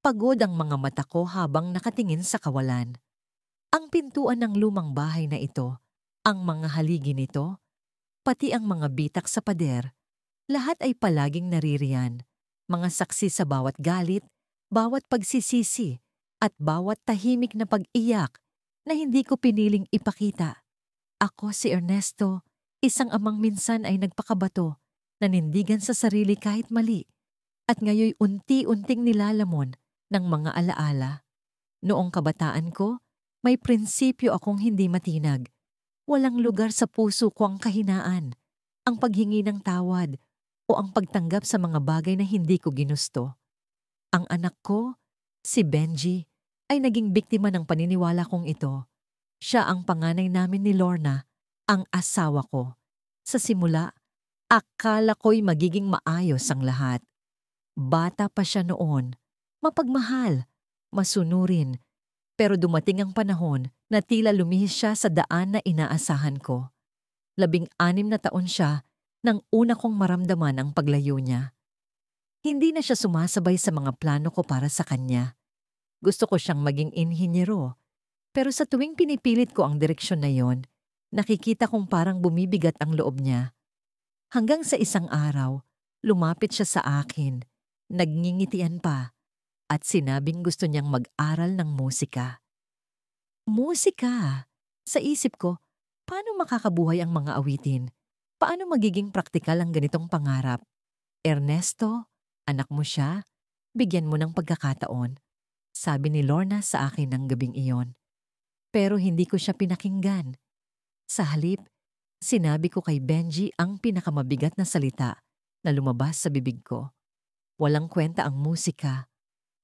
Pagod ang mga mata ko habang nakatingin sa kawalan. Ang pintuan ng lumang bahay na ito, ang mga haligi nito, pati ang mga bitak sa pader, lahat ay palaging naririyan. Mga saksi sa bawat galit, bawat pagsisisi, at bawat tahimik na pag-iyak na hindi ko piniling ipakita. Ako si Ernesto, isang amang minsan ay nagpakabato, nanindigan sa sarili kahit mali, at ngayoy unti-unting nilalamon ng mga alaala. Noong kabataan ko, may prinsipyo akong hindi matinag. Walang lugar sa puso ko ang kahinaan, ang paghingi ng tawad, o ang pagtanggap sa mga bagay na hindi ko ginusto. Ang anak ko, si Benji, ay naging biktima ng paniniwala kong ito. Siya ang panganay namin ni Lorna, ang asawa ko. Sa simula, akala ko'y magiging maayos ang lahat. Bata pa siya noon, mapagmahal, masunurin, pero dumating ang panahon na tila lumihis siya sa daan na inaasahan ko. 16 na taon siya nang una kong maramdaman ang paglayo niya. Hindi na siya sumasabay sa mga plano ko para sa kanya. Gusto ko siyang maging inhinyero, pero sa tuwing pinipilit ko ang direksyon na yon, nakikita kong parang bumibigat ang loob niya. Hanggang sa isang araw, lumapit siya sa akin, nagngingitian pa, at sinabing gusto niyang mag-aral ng musika. Musika! Sa isip ko, paano makakabuhay ang mga awitin? Paano magiging praktikal ang ganitong pangarap? Ernesto, anak mo siya, bigyan mo ng pagkakataon, sabi ni Lorna sa akin ng gabing iyon. Pero hindi ko siya pinakinggan. Sa halip, sinabi ko kay Benji ang pinakamabigat na salita na lumabas sa bibig ko. Walang kwenta ang musika.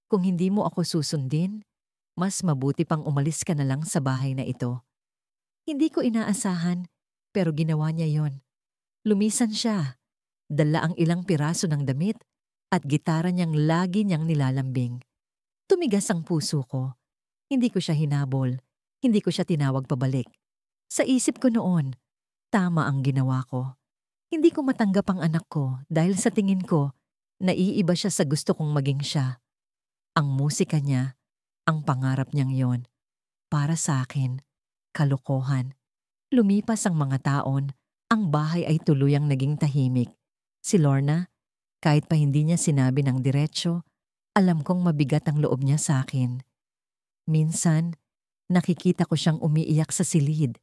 Kung hindi mo ako susundin, mas mabuti pang umalis ka na lang sa bahay na ito. Hindi ko inaasahan, pero ginawa niya yon. Lumisan siya. Dala ang ilang piraso ng damit at gitara niyang lagi niyang nilalambing. Tumigas ang puso ko. Hindi ko siya hinabol. Hindi ko siya tinawag pabalik. Sa isip ko noon, tama ang ginawa ko. Hindi ko matanggap ang anak ko dahil sa tingin ko, naiiba siya sa gusto kong maging siya. Ang musika niya, ang pangarap niyang yon. Para sa akin, kalokohan. Lumipas ang mga taon, ang bahay ay tuluyang naging tahimik. Si Lorna, kahit pa hindi niya sinabi ng diretsyo, alam kong mabigat ang loob niya sa akin. Minsan, nakikita ko siyang umiiyak sa silid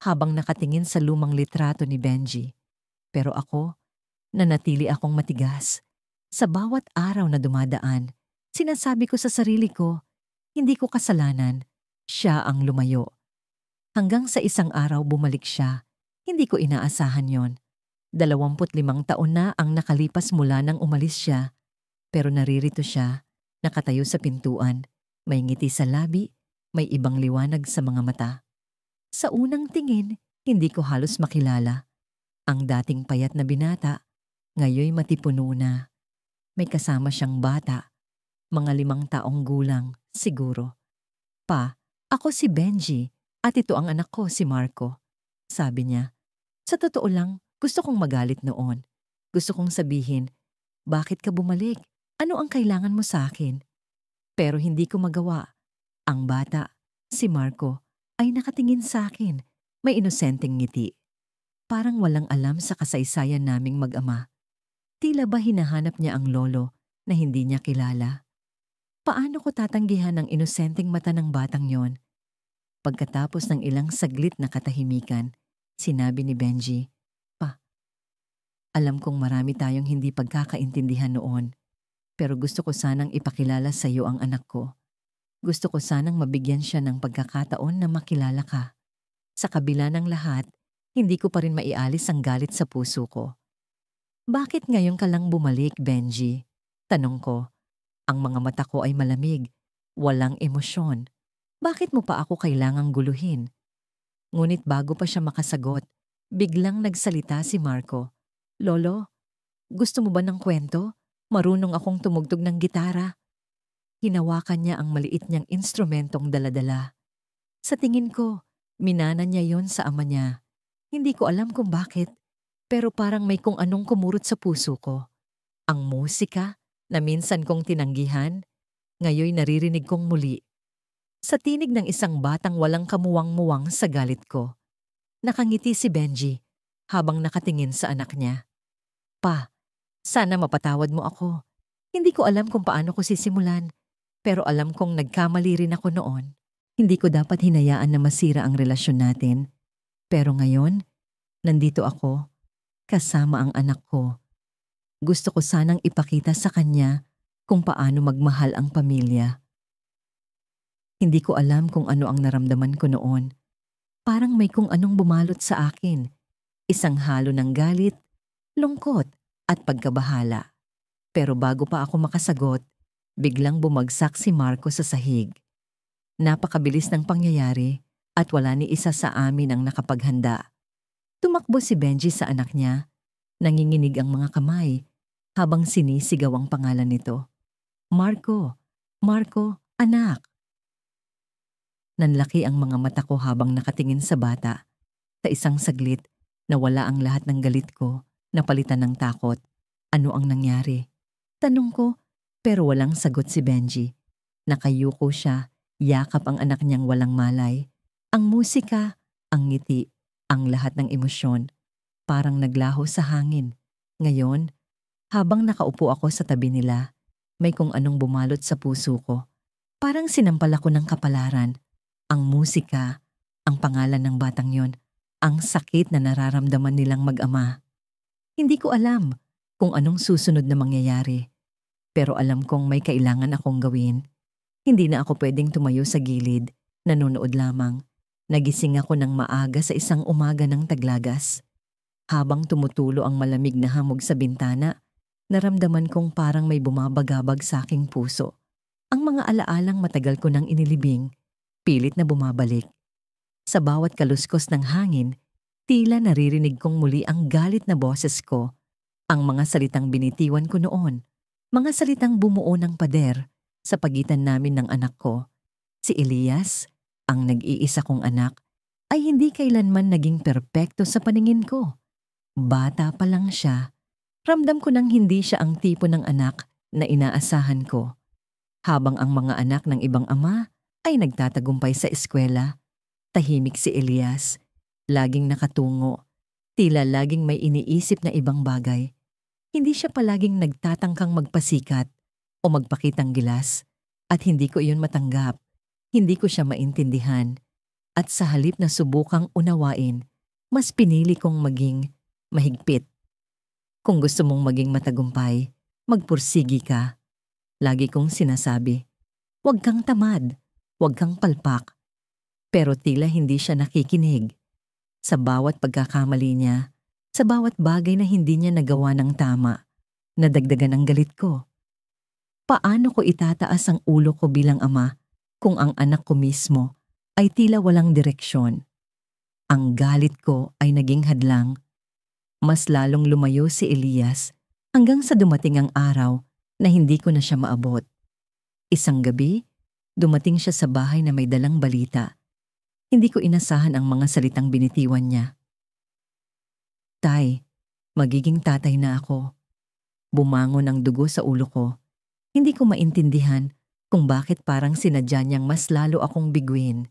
habang nakatingin sa lumang litrato ni Benji. Pero ako, nanatili akong matigas. Sa bawat araw na dumadaan, sinasabi ko sa sarili ko, hindi ko kasalanan, siya ang lumayo. Hanggang sa isang araw bumalik siya, hindi ko inaasahan yon. 25 taon na ang nakalipas mula nang umalis siya, pero naririto siya, nakatayo sa pintuan, may ngiti sa labi, may ibang liwanag sa mga mata. Sa unang tingin, hindi ko halos makilala. Ang dating payat na binata, ngayoy matipuno na. May kasama siyang bata, mga 5 taong gulang, siguro. Pa, ako si Benji at ito ang anak ko si Marco. Sabi niya, sa totoo lang, gusto kong magalit noon. Gusto kong sabihin, bakit ka bumalik? Ano ang kailangan mo sa akin? Pero hindi ko magawa. Ang bata, si Marco, ay nakatingin sa akin, may inosenteng ngiti. Parang walang alam sa kasaysayan naming mag-ama. Tila ba hinahanap niya ang lolo na hindi niya kilala? Paano ko tatanggihan ang inosenteng mata ng batang yon? Pagkatapos ng ilang saglit na katahimikan, sinabi ni Benji, Pa, alam kong marami tayong hindi pagkakaintindihan noon, pero gusto ko sanang ipakilala sa iyo ang anak ko. Gusto ko sanang mabigyan siya ng pagkakataon na makilala ka. Sa kabila ng lahat, hindi ko pa rin maialis ang galit sa puso ko. Bakit ngayon ka lang bumalik, Benji? Tanong ko. Ang mga mata ko ay malamig, walang emosyon. Bakit mo pa ako kailangang guluhin? Ngunit bago pa siya makasagot, biglang nagsalita si Marco. Lolo, gusto mo ba ng kwento? Marunong akong tumugtog ng gitara. Hinawakan niya ang maliit niyang instrumentong daladala. Sa tingin ko, minana niya yon sa ama niya. Hindi ko alam kung bakit, pero parang may kung anong kumurot sa puso ko. Ang musika na minsan kong tinanggihan, Ngayoy naririnig kong muli, sa tinig ng isang batang walang kamuwang-muwang sa galit ko. Nakangiti si Benji habang nakatingin sa anak niya. Pa, sana mapatawad mo ako. Hindi ko alam kung paano ko sisimulan, pero alam kong nagkamali rin ako noon. Hindi ko dapat hinayaan na masira ang relasyon natin. Pero ngayon, nandito ako, kasama ang anak ko. Gusto ko sanang ipakita sa kanya kung paano magmahal ang pamilya. Hindi ko alam kung ano ang naramdaman ko noon. Parang may kung anong bumalot sa akin. Isang halo ng galit, lungkot at pagkabahala. Pero bago pa ako makasagot, biglang bumagsak si Marco sa sahig. Napakabilis ng pangyayari at wala ni isa sa amin ang nakapaghanda. Tumakbo si Benji sa anak niya. Nanginginig ang mga kamay habang sinisigaw ang pangalan nito. Marco! Marco! Anak! Nanlaki ang mga mata ko habang nakatingin sa bata. Sa isang saglit, nawala ang lahat ng galit ko, napalitan ng takot. Ano ang nangyari? Tanong ko, pero walang sagot si Benji. Nakayuko siya, yakap ang anak niyang walang malay. Ang musika, ang ngiti, ang lahat ng emosyon, parang naglaho sa hangin. Ngayon, habang nakaupo ako sa tabi nila, may kung anong bumalot sa puso ko. Parang sinampal ako ng kapalaran. Ang musika, ang pangalan ng batang yon, ang sakit na nararamdaman nilang mag-ama. Hindi ko alam kung anong susunod na mangyayari, pero alam kong may kailangan akong gawin. Hindi na ako pwedeng tumayo sa gilid, nanonood lamang. Nagising ako ng maaga sa isang umaga ng taglagas. Habang tumutulo ang malamig na hamog sa bintana, naramdaman kong parang may bumabagabag sa aking puso. Ang mga alaalang matagal ko nang inilibing, pilit na bumabalik. Sa bawat kaluskos ng hangin, tila naririnig kong muli ang galit na boses ko. Ang mga salitang binitiwan ko noon, mga salitang bumuo ng pader sa pagitan namin ng anak ko. Si Elias, ang nag-iisa kong anak, ay hindi kailanman naging perpekto sa paningin ko. Bata pa lang siya, ramdam ko nang hindi siya ang tipo ng anak na inaasahan ko. Habang ang mga anak ng ibang ama ay nagtatagumpay sa eskwela, tahimik si Elias, laging nakatungo, tila laging may iniisip na ibang bagay. Hindi siya palaging nagtatangkang magpasikat o magpakitang gilas, at hindi ko iyon matanggap. Hindi ko siya maintindihan, at sa halip na subukang unawain, mas pinili kong maging mahigpit. Kung gusto mong maging matagumpay, magpursigi ka. Lagi kong sinasabi, huwag kang tamad. Huwag kang palpak. Pero tila hindi siya nakikinig. Sa bawat pagkakamali niya, sa bawat bagay na hindi niya nagawa ng tama, nadagdagan ang galit ko. Paano ko itataas ang ulo ko bilang ama kung ang anak ko mismo ay tila walang direksyon? Ang galit ko ay naging hadlang. Mas lalong lumayo si Elias hanggang sa dumating ang araw na hindi ko na siya maabot. Isang gabi, dumating siya sa bahay na may dalang balita. Hindi ko inasahan ang mga salitang binitiwan niya. Tay, magiging tatay na ako. Bumangon ang dugo sa ulo ko. Hindi ko maintindihan kung bakit parang sinadya niyang mas lalo akong biguin.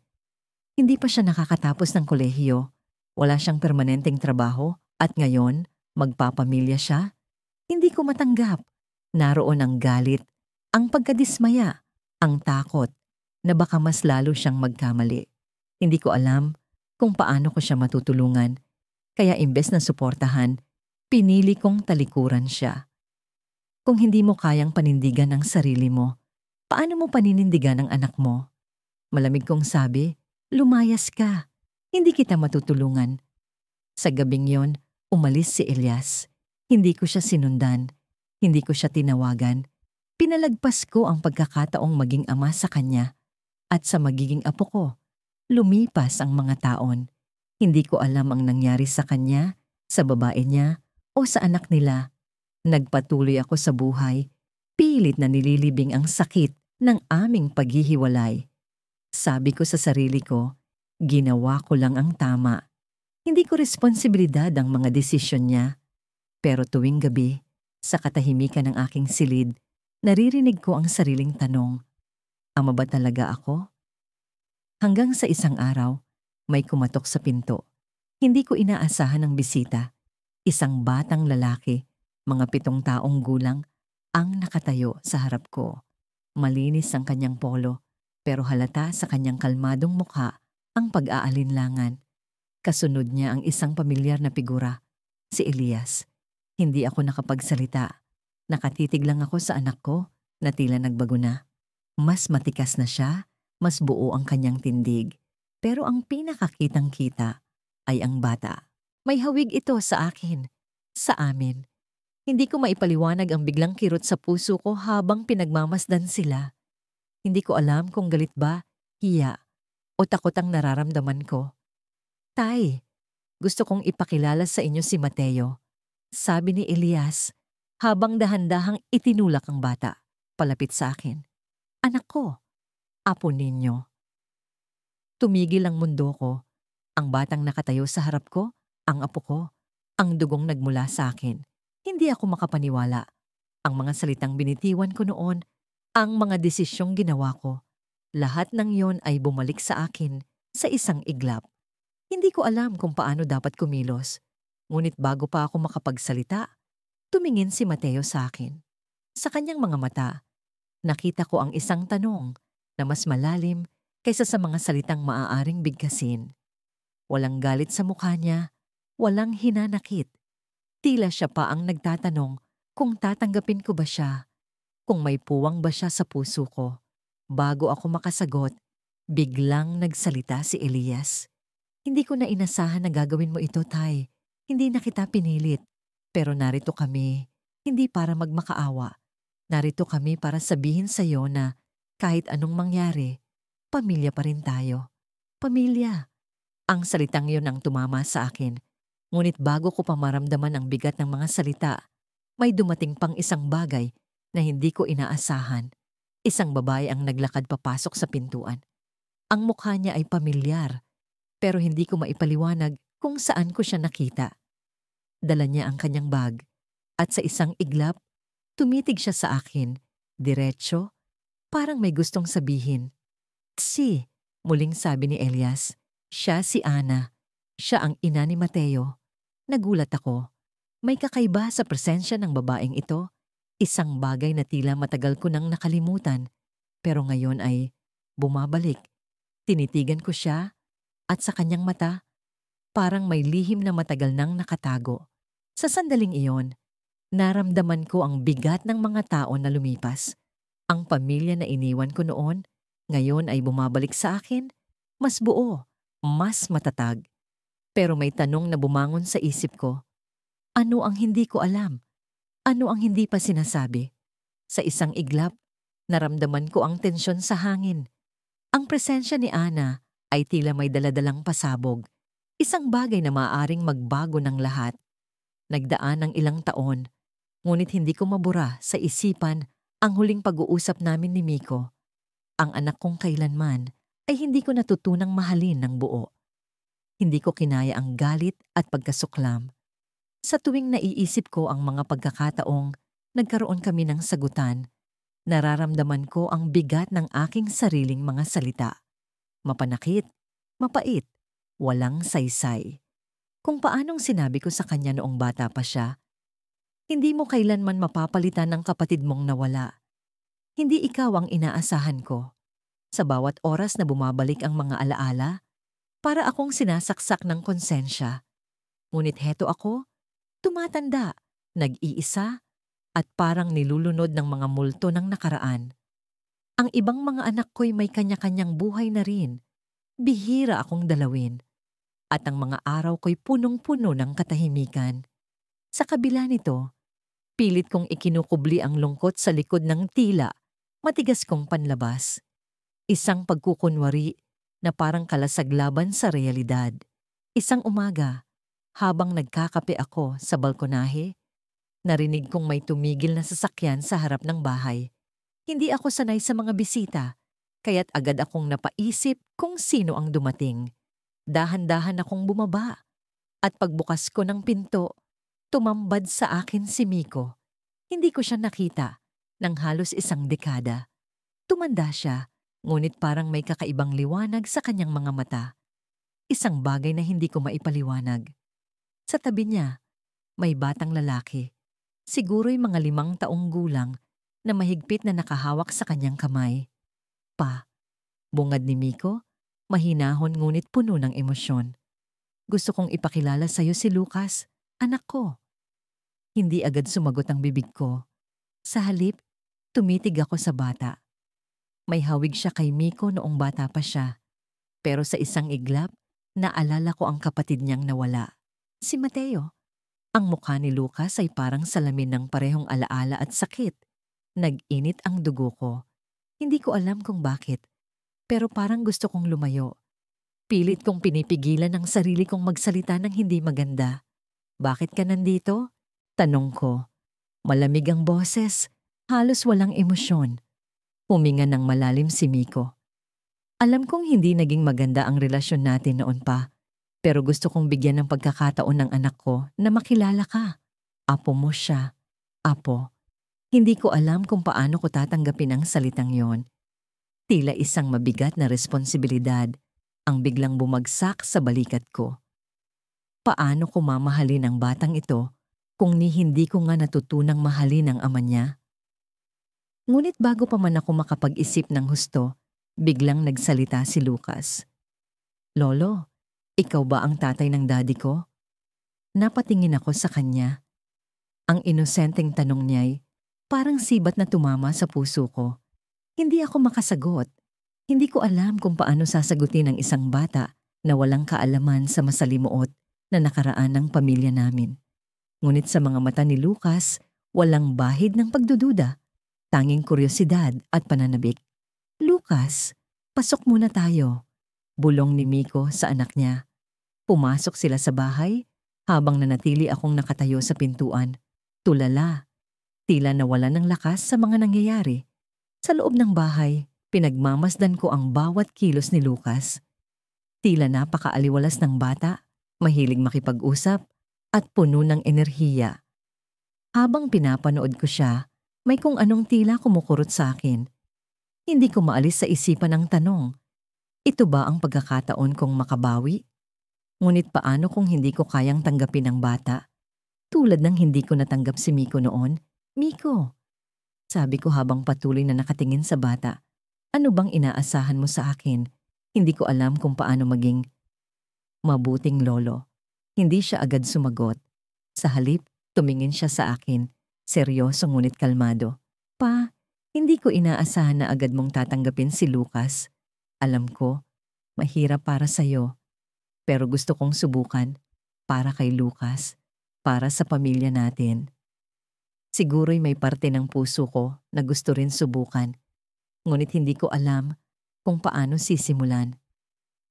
Hindi pa siya nakakatapos ng kolehiyo. Wala siyang permanenteng trabaho at ngayon, magpapamilya siya. Hindi ko matanggap. Naroon ang galit, ang pagkadismaya, ang takot na baka mas lalo siyang magkamali. Hindi ko alam kung paano ko siya matutulungan, kaya imbes na suportahan, pinili kong talikuran siya. Kung hindi mo kayang panindigan ang sarili mo, paano mo paninindigan ang anak mo? Malamig kong sabi, lumayas ka, hindi kita matutulungan. Sa gabing yon, umalis si Elias. Hindi ko siya sinundan, hindi ko siya tinawagan. Pinalagpas ko ang pagkakataong maging ama sa kanya. At sa magiging apo ko, lumipas ang mga taon. Hindi ko alam ang nangyari sa kanya, sa babae niya, o sa anak nila. Nagpatuloy ako sa buhay, pilit na nililibing ang sakit ng aming paghihiwalay. Sabi ko sa sarili ko, ginawa ko lang ang tama. Hindi ko responsibilidad ang mga desisyon niya. Pero tuwing gabi, sa katahimikan ng aking silid, naririnig ko ang sariling tanong, Ama ba talaga ako? Hanggang sa isang araw, may kumatok sa pinto. Hindi ko inaasahan ang bisita. Isang batang lalaki, mga 7 taong gulang, ang nakatayo sa harap ko. Malinis ang kanyang polo, pero halata sa kanyang kalmadong mukha ang pag-aalinlangan. Kasunod niya ang isang pamilyar na figura, si Elias. Hindi ako nakapagsalita. Nakatitig lang ako sa anak ko na tila nagbago na. Mas matikas na siya, mas buo ang kanyang tindig. Pero ang pinakakitang-kita ay ang bata. May hawig ito sa akin, sa amin. Hindi ko maipaliwanag ang biglang kirot sa puso ko habang pinagmamasdan sila. Hindi ko alam kung galit ba, hiya, o takot ang nararamdaman ko. Tay, gusto kong ipakilala sa inyo si Mateo, sabi ni Elias habang dahan-dahang itinulak ang bata palapit sa akin. Anak ko, apo ninyo. Tumigil ang mundo ko. Ang batang nakatayo sa harap ko, ang apo ko, ang dugong nagmula sa akin. Hindi ako makapaniwala. Ang mga salitang binitiwan ko noon, ang mga desisyong ginawa ko, lahat ng yon ay bumalik sa akin sa isang iglap. Hindi ko alam kung paano dapat kumilos. Ngunit bago pa ako makapagsalita, tumingin si Mateo sa akin. Sa kanyang mga mata, nakita ko ang isang tanong na mas malalim kaysa sa mga salitang maaaring bigkasin. Walang galit sa mukha niya, walang hinanakit. Tila siya pa ang nagtatanong kung tatanggapin ko ba siya, kung may puwang ba siya sa puso ko. Bago ako makasagot, biglang nagsalita si Elias. Hindi ko na inasahan na gagawin mo ito, Tay. Hindi na kita pinilit. Pero narito kami, hindi para magmakaawa. Narito kami para sabihin sa iyo na kahit anong mangyari, pamilya pa rin tayo. Pamilya. Ang salitang yun ang tumama sa akin. Ngunit bago ko pa maramdaman ang bigat ng mga salita, may dumating pang isang bagay na hindi ko inaasahan. Isang babae ang naglakad papasok sa pintuan. Ang mukha niya ay pamilyar, pero hindi ko maipaliwanag kung saan ko siya nakita. Dala niya ang kanyang bag, at sa isang iglap, tumitig siya sa akin, diretso, parang may gustong sabihin. "Tsi," muling sabi ni Elias. Siya si Ana. Siya ang ina ni Mateo. Nagulat ako. May kakaiba sa presensya ng babaeng ito. Isang bagay na tila matagal ko nang nakalimutan. Pero ngayon ay bumabalik. Tinitigan ko siya at sa kanyang mata, parang may lihim na matagal nang nakatago. Sa sandaling iyon, naramdaman ko ang bigat ng mga tao na lumipas. Ang pamilya na iniwan ko noon, ngayon ay bumabalik sa akin, mas buo, mas matatag. Pero may tanong na bumangon sa isip ko. Ano ang hindi ko alam? Ano ang hindi pa sinasabi? Sa isang iglap, naramdaman ko ang tensyon sa hangin. Ang presensya ni Ana ay tila may daladalang pasabog. Isang bagay na maaaring magbago ng lahat. Nagdaan ng ilang taon, ngunit hindi ko mabura sa isipan ang huling pag-uusap namin ni Miko. Ang anak kong kailanman ay hindi ko natutunang mahalin ng buo. Hindi ko kinaya ang galit at pagkasuklam. Sa tuwing naiisip ko ang mga pagkakataong nagkaroon kami ng sagutan, nararamdaman ko ang bigat ng aking sariling mga salita. Mapanakit, mapait, walang saysay. Kung paanong sinabi ko sa kanya noong bata pa siya, hindi mo kailanman mapapalitan ng kapatid mong nawala. Hindi ikaw ang inaasahan ko. Sa bawat oras na bumabalik ang mga alaala, para akong sinasaksak ng konsensya. Ngunit heto ako, tumatanda, nag-iisa, at parang nilulunod ng mga multo ng nakaraan. Ang ibang mga anak ko'y may kanya-kanyang buhay na rin. Bihira akong dalawin. At ang mga araw ko'y punong-puno ng katahimikan. Sa kabila nito, pilit kong ikinukubli ang lungkot sa likod ng tila, matigas kong panlabas. Isang pagkukunwari na parang kalasaglaban sa realidad. Isang umaga, habang nagkakape ako sa balkonahe, narinig kong may tumigil na sasakyan sa harap ng bahay. Hindi ako sanay sa mga bisita, kaya't agad akong napaisip kung sino ang dumating. Dahan-dahan akong bumaba, at pagbukas ko ng pinto, tumambad sa akin si Miko. Hindi ko siya nakita ng halos isang dekada. Tumanda siya, Ngunit parang may kakaibang liwanag sa kanyang mga mata. Isang bagay na hindi ko maipaliwanag. Sa tabi niya, may batang lalaki. Siguro'y mga 5 taong gulang na mahigpit na nakahawak sa kanyang kamay. Pa, bungad ni Miko, mahinahon ngunit puno ng emosyon. Gusto kong ipakilala sa'yo si Lucas, anak ko. Hindi agad sumagot ang bibig ko. Sa halip, tumitig ako sa bata. May hawig siya kay Miko noong bata pa siya. Pero sa isang iglap, naalala ko ang kapatid niyang nawala. Si Mateo. Ang mukha ni Lucas ay parang salamin ng parehong alaala at sakit. Nag-init ang dugo ko. Hindi ko alam kung bakit, pero parang gusto kong lumayo. Pilit kong pinipigilan ang sarili kong magsalita ng hindi maganda. Bakit ka nandito? Tanong ko. Malamig ang boses, halos walang emosyon. Huminga ng malalim si Miko. Alam kong hindi naging maganda ang relasyon natin noon pa, pero gusto kong bigyan ng pagkakataon ng anak ko na makilala ka. Apo mo siya. Apo. Hindi ko alam kung paano ko tatanggapin ang salitang yon. Tila isang mabigat na responsibilidad ang biglang bumagsak sa balikat ko. Paano ko mamahalin ang batang ito kung hindi ko nga natutunang mahalin ang ama niya? Ngunit bago pa man ako makapag-isip ng husto, biglang nagsalita si Lucas. Lolo, ikaw ba ang tatay ng daddy ko? Napatingin ako sa kanya. Ang inosenteng tanong niya'y parang sibat na tumama sa puso ko. Hindi ako makasagot. Hindi ko alam kung paano sasagutin ang isang bata na walang kaalaman sa masalimuot na nakaraan ng pamilya namin. Ngunit sa mga mata ni Lucas, walang bahid ng pagdududa, tanging kuryosidad at pananabik. Lucas, pasok muna tayo. Bulong ni Miko sa anak niya. Pumasok sila sa bahay habang nanatili akong nakatayo sa pintuan. Tulala. Tila nawala ng lakas sa mga nangyayari. Sa loob ng bahay, pinagmamasdan ko ang bawat kilos ni Lucas. Tila napakaaliwalas ng bata, mahilig makipag-usap, at puno ng enerhiya. Habang pinapanood ko siya, may kung anong tila kumukurot sa akin. Hindi ko maalis sa isipan ang tanong, ito ba ang pagkakataon kong makabawi? Ngunit paano kung hindi ko kayang tanggapin ang bata? Tulad ng hindi ko natanggap si Miko noon. Miko, sabi ko habang patuloy na nakatingin sa bata. Ano bang inaasahan mo sa akin? Hindi ko alam kung paano maging mabuting lolo. Hindi siya agad sumagot. Sa halip, tumingin siya sa akin. Seryoso ngunit kalmado. Pa, hindi ko inaasahan na agad mong tatanggapin si Lucas. Alam ko, mahirap para sa'yo. Pero gusto kong subukan. Para kay Lucas. Para sa pamilya natin. Siguro'y may parte ng puso ko na gusto rin subukan. Ngunit hindi ko alam kung paano sisimulan.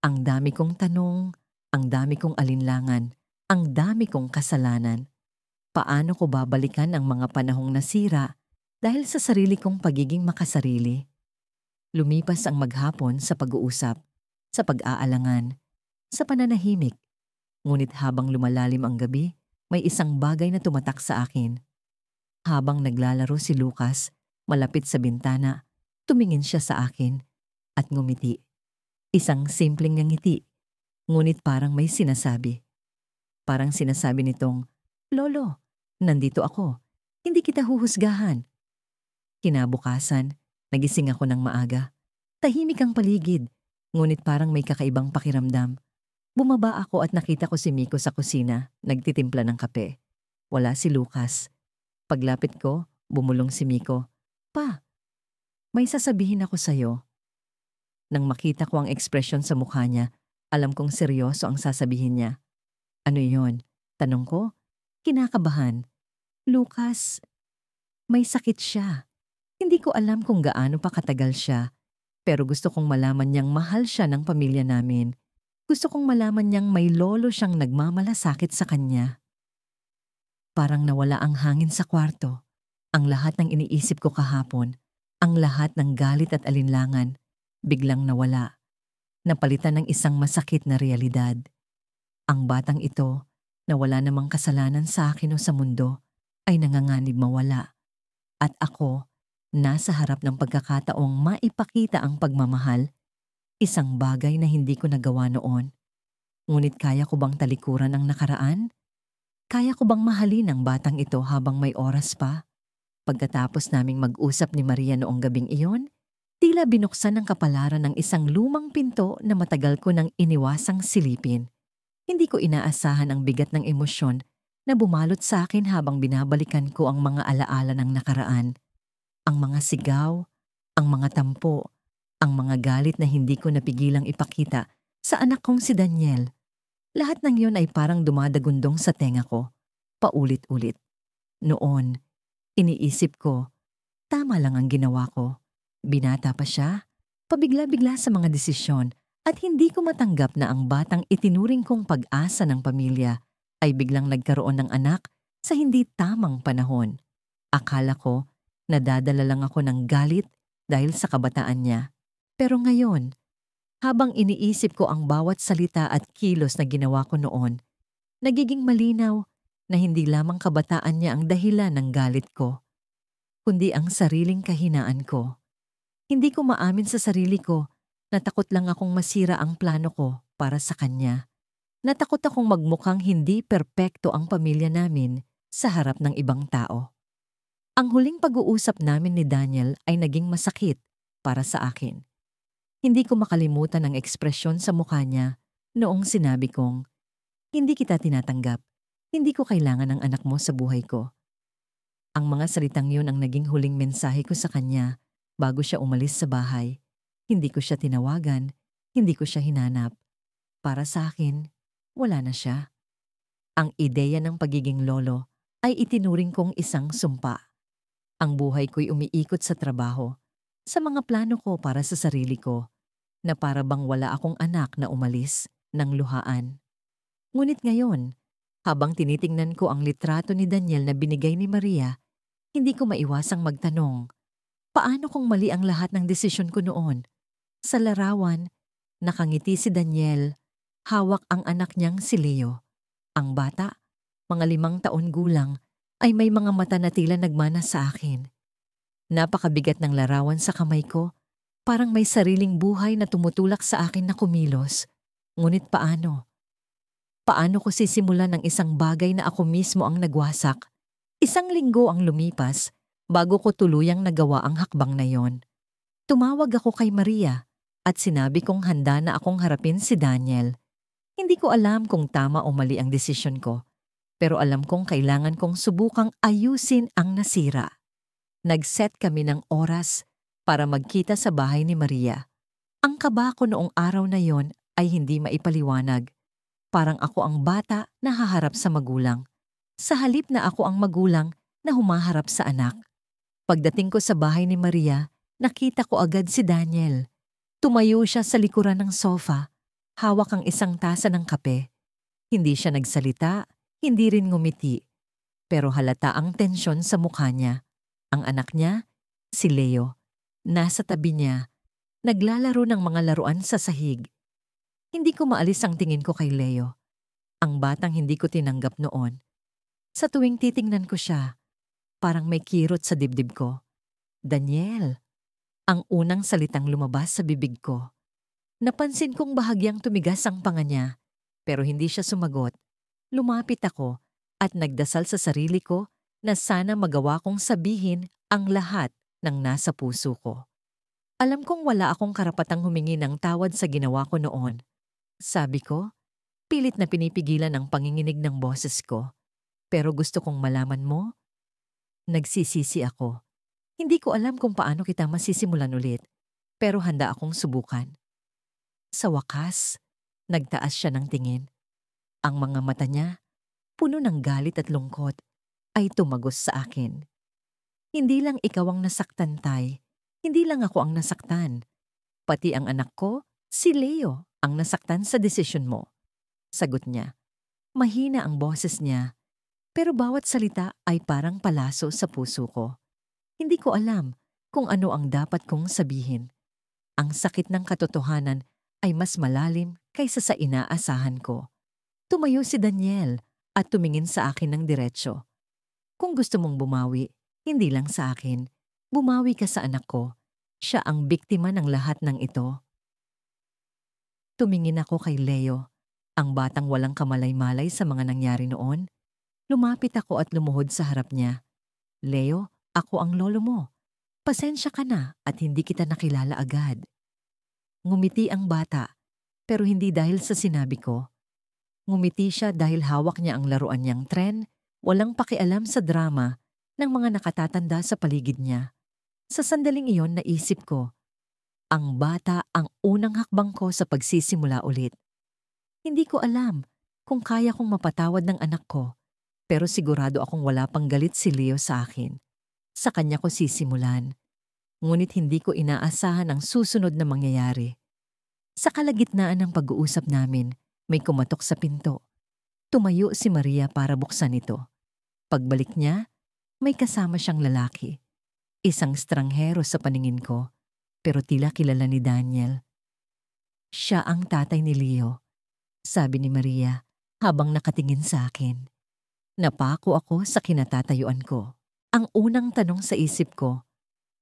Ang dami kong tanong, ang dami kong alinlangan, ang dami kong kasalanan. Paano ko babalikan ang mga panahong nasira dahil sa sarili kong pagiging makasarili? Lumipas ang maghapon sa pag-uusap, sa pag-aalangan, sa pananahimik. Ngunit habang lumalalim ang gabi, may isang bagay na tumatak sa akin. Habang naglalaro si Lucas, malapit sa bintana, tumingin siya sa akin at ngumiti. Isang simpleng ngiti, ngunit parang may sinasabi. Parang sinasabi nitong, Lolo, nandito ako. Hindi kita huhusgahan. Kinabukasan, nagising ako ng maaga. Tahimik ang paligid, ngunit parang may kakaibang pakiramdam. Bumaba ako at nakita ko si Miko sa kusina, nagtitimpla ng kape. Wala si Lucas. Paglapit ko, bumulong si Miko. Pa, may sasabihin ako sa'yo. Nang makita ko ang ekspresyon sa mukha niya, alam kong seryoso ang sasabihin niya. Ano yon? Tanong ko. Kinakabahan. Lucas, may sakit siya. Hindi ko alam kung gaano pa katagal siya, pero gusto kong malaman niyang mahal siya ng pamilya namin. Gusto kong malaman niyang may lolo siyang nagmamalasakit sa kanya. Parang nawala ang hangin sa kwarto. Ang lahat ng iniisip ko kahapon, ang lahat ng galit at alinlangan, biglang nawala. Napalitan ng isang masakit na realidad. Ang batang ito, na wala namang kasalanan sa akin o sa mundo, ay nanganganib mawala. At ako, Nasa harap ng pagkakataong maipakita ang pagmamahal, isang bagay na hindi ko nagawa noon. Ngunit kaya ko bang talikuran ang nakaraan? Kaya ko bang mahalin ang batang ito habang may oras pa? Pagkatapos naming mag-usap ni Maria noong gabing iyon, tila binuksan ng kapalaran ng isang lumang pinto na matagal ko nang iniwasang silipin. Hindi ko inaasahan ang bigat ng emosyon na bumalot sa akin habang binabalikan ko ang mga alaala ng nakaraan. Ang mga sigaw, ang mga tampo, ang mga galit na hindi ko napigilang ipakita sa anak kong si Daniel. Lahat ng iyon ay parang dumadagundong sa tenga ko, paulit-ulit. Noon, iniisip ko, tama lang ang ginawa ko. Binata pa siya, pabigla-bigla sa mga desisyon at hindi ko matanggap na ang batang itinuring kong pag-asa ng pamilya ay biglang nagkaroon ng anak sa hindi tamang panahon. Akala ko, nadadala lang ako ng galit dahil sa kabataan niya. Pero ngayon, habang iniisip ko ang bawat salita at kilos na ginawa ko noon, nagiging malinaw na hindi lamang kabataan niya ang dahilan ng galit ko, kundi ang sariling kahinaan ko. Hindi ko maamin sa sarili ko na takot lang akong masira ang plano ko para sa kanya. Natakot akong magmukhang hindi perpekto ang pamilya namin sa harap ng ibang tao. Ang huling pag-uusap namin ni Daniel ay naging masakit para sa akin. Hindi ko makalimutan ang ekspresyon sa mukha niya noong sinabi kong, "Hindi kita tinatanggap. Hindi ko kailangan ng anak mo sa buhay ko." Ang mga salitang yun ang naging huling mensahe ko sa kanya bago siya umalis sa bahay. Hindi ko siya tinawagan, hindi ko siya hinanap. Para sa akin, wala na siya. Ang ideya ng pagiging lolo ay itinuring kong isang sumpa. Ang buhay ko'y umiikot sa trabaho, sa mga plano ko para sa sarili ko, na para bang wala akong anak na umalis ng luhaan. Ngunit ngayon, habang tinitingnan ko ang litrato ni Daniel na binigay ni Maria, hindi ko maiwasang magtanong, paano kung mali ang lahat ng desisyon ko noon? Sa larawan, nakangiti si Daniel, hawak ang anak niyang si Leo. Ang bata, mga 5 taon gulang, ay may mga mata na tila nagmana sa akin. Napakabigat ng larawan sa kamay ko, parang may sariling buhay na tumutulak sa akin na kumilos. Ngunit paano? Paano ko sisimulan ng isang bagay na ako mismo ang nagwasak? 1 linggo ang lumipas bago ko tuluyang nagawa ang hakbang na yon. Tumawag ako kay Maria at sinabi kong handa na akong harapin si Daniel. Hindi ko alam kung tama o mali ang desisyon ko, pero alam kong kailangan kong subukang ayusin ang nasira. Nag-set kami ng oras para magkita sa bahay ni Maria. Ang kaba ko noong araw na yon ay hindi maipaliwanag. Parang ako ang bata na haharap sa magulang, sa halip na ako ang magulang na humaharap sa anak. Pagdating ko sa bahay ni Maria, nakita ko agad si Daniel. Tumayo siya sa likuran ng sofa, hawak ang isang tasa ng kape. Hindi siya nagsalita, hindi rin ngumiti. Pero halata ang tensyon sa mukha niya. Ang anak niya, si Leo, nasa tabi niya, naglalaro ng mga laruan sa sahig. Hindi ko maalis ang tingin ko kay Leo, ang batang hindi ko tinanggap noon. Sa tuwing titingnan ko siya, parang may kirot sa dibdib ko. Daniel, ang unang salitang lumabas sa bibig ko. Napansin kong bahagyang tumigas ang panga niya, pero hindi siya sumagot. Lumapit ako at nagdasal sa sarili ko na sana magawa kong sabihin ang lahat ng nasa puso ko. Alam kong wala akong karapatang humingi ng tawad sa ginawa ko noon. Sabi ko, pilit na pinipigilan ang panginginig ng boses ko. Pero gusto kong malaman mo, nagsisisi ako. Hindi ko alam kung paano kita masisimulan ulit, pero handa akong subukan. Sa wakas, nagtaas siya ng tingin. Ang mga mata niya, puno ng galit at lungkot, ay tumagos sa akin. Hindi lang ikaw ang nasaktan, Tay. Hindi lang ako ang nasaktan. Pati ang anak ko, si Leo, ang nasaktan sa desisyon mo. Sagot niya. Mahina ang boses niya, pero bawat salita ay parang palaso sa puso ko. Hindi ko alam kung ano ang dapat kong sabihin. Ang sakit ng katotohanan ay mas malalim kaysa sa inaasahan ko. Tumayo si Daniel at tumingin sa akin ng diretsyo. Kung gusto mong bumawi, hindi lang sa akin, Bumawi ka sa anak ko. Siya ang biktima ng lahat ng ito. Tumingin ako kay Leo, ang batang walang kamalay-malay sa mga nangyari noon. Lumapit ako at lumuhod sa harap niya. Leo, ako ang lolo mo. Pasensya ka na at hindi kita nakilala agad. Ngumiti ang bata, pero hindi dahil sa sinabi ko. Ngumiti siya dahil hawak niya ang laruan niyang tren, walang pakialam sa drama ng mga nakatatanda sa paligid niya. Sa sandaling iyon naisip ko, ang bata ang unang hakbang ko sa pagsisimula ulit. Hindi ko alam kung kaya kong mapatawad ng anak ko, pero sigurado akong wala pang galit si Leo sa akin. Sa kanya ko sisimulan. Ngunit hindi ko inaasahan ang susunod na mangyayari. Sa kalagitnaan ng pag-uusap namin, may kumatok sa pinto. Tumayo si Maria para buksan ito. Pagbalik niya, may kasama siyang lalaki. Isang stranghero sa paningin ko, pero tila kilala ni Daniel. Siya ang tatay ni Leo, sabi ni Maria habang nakatingin sa akin. Napako ako sa kinatatayuan ko. Ang unang tanong sa isip ko,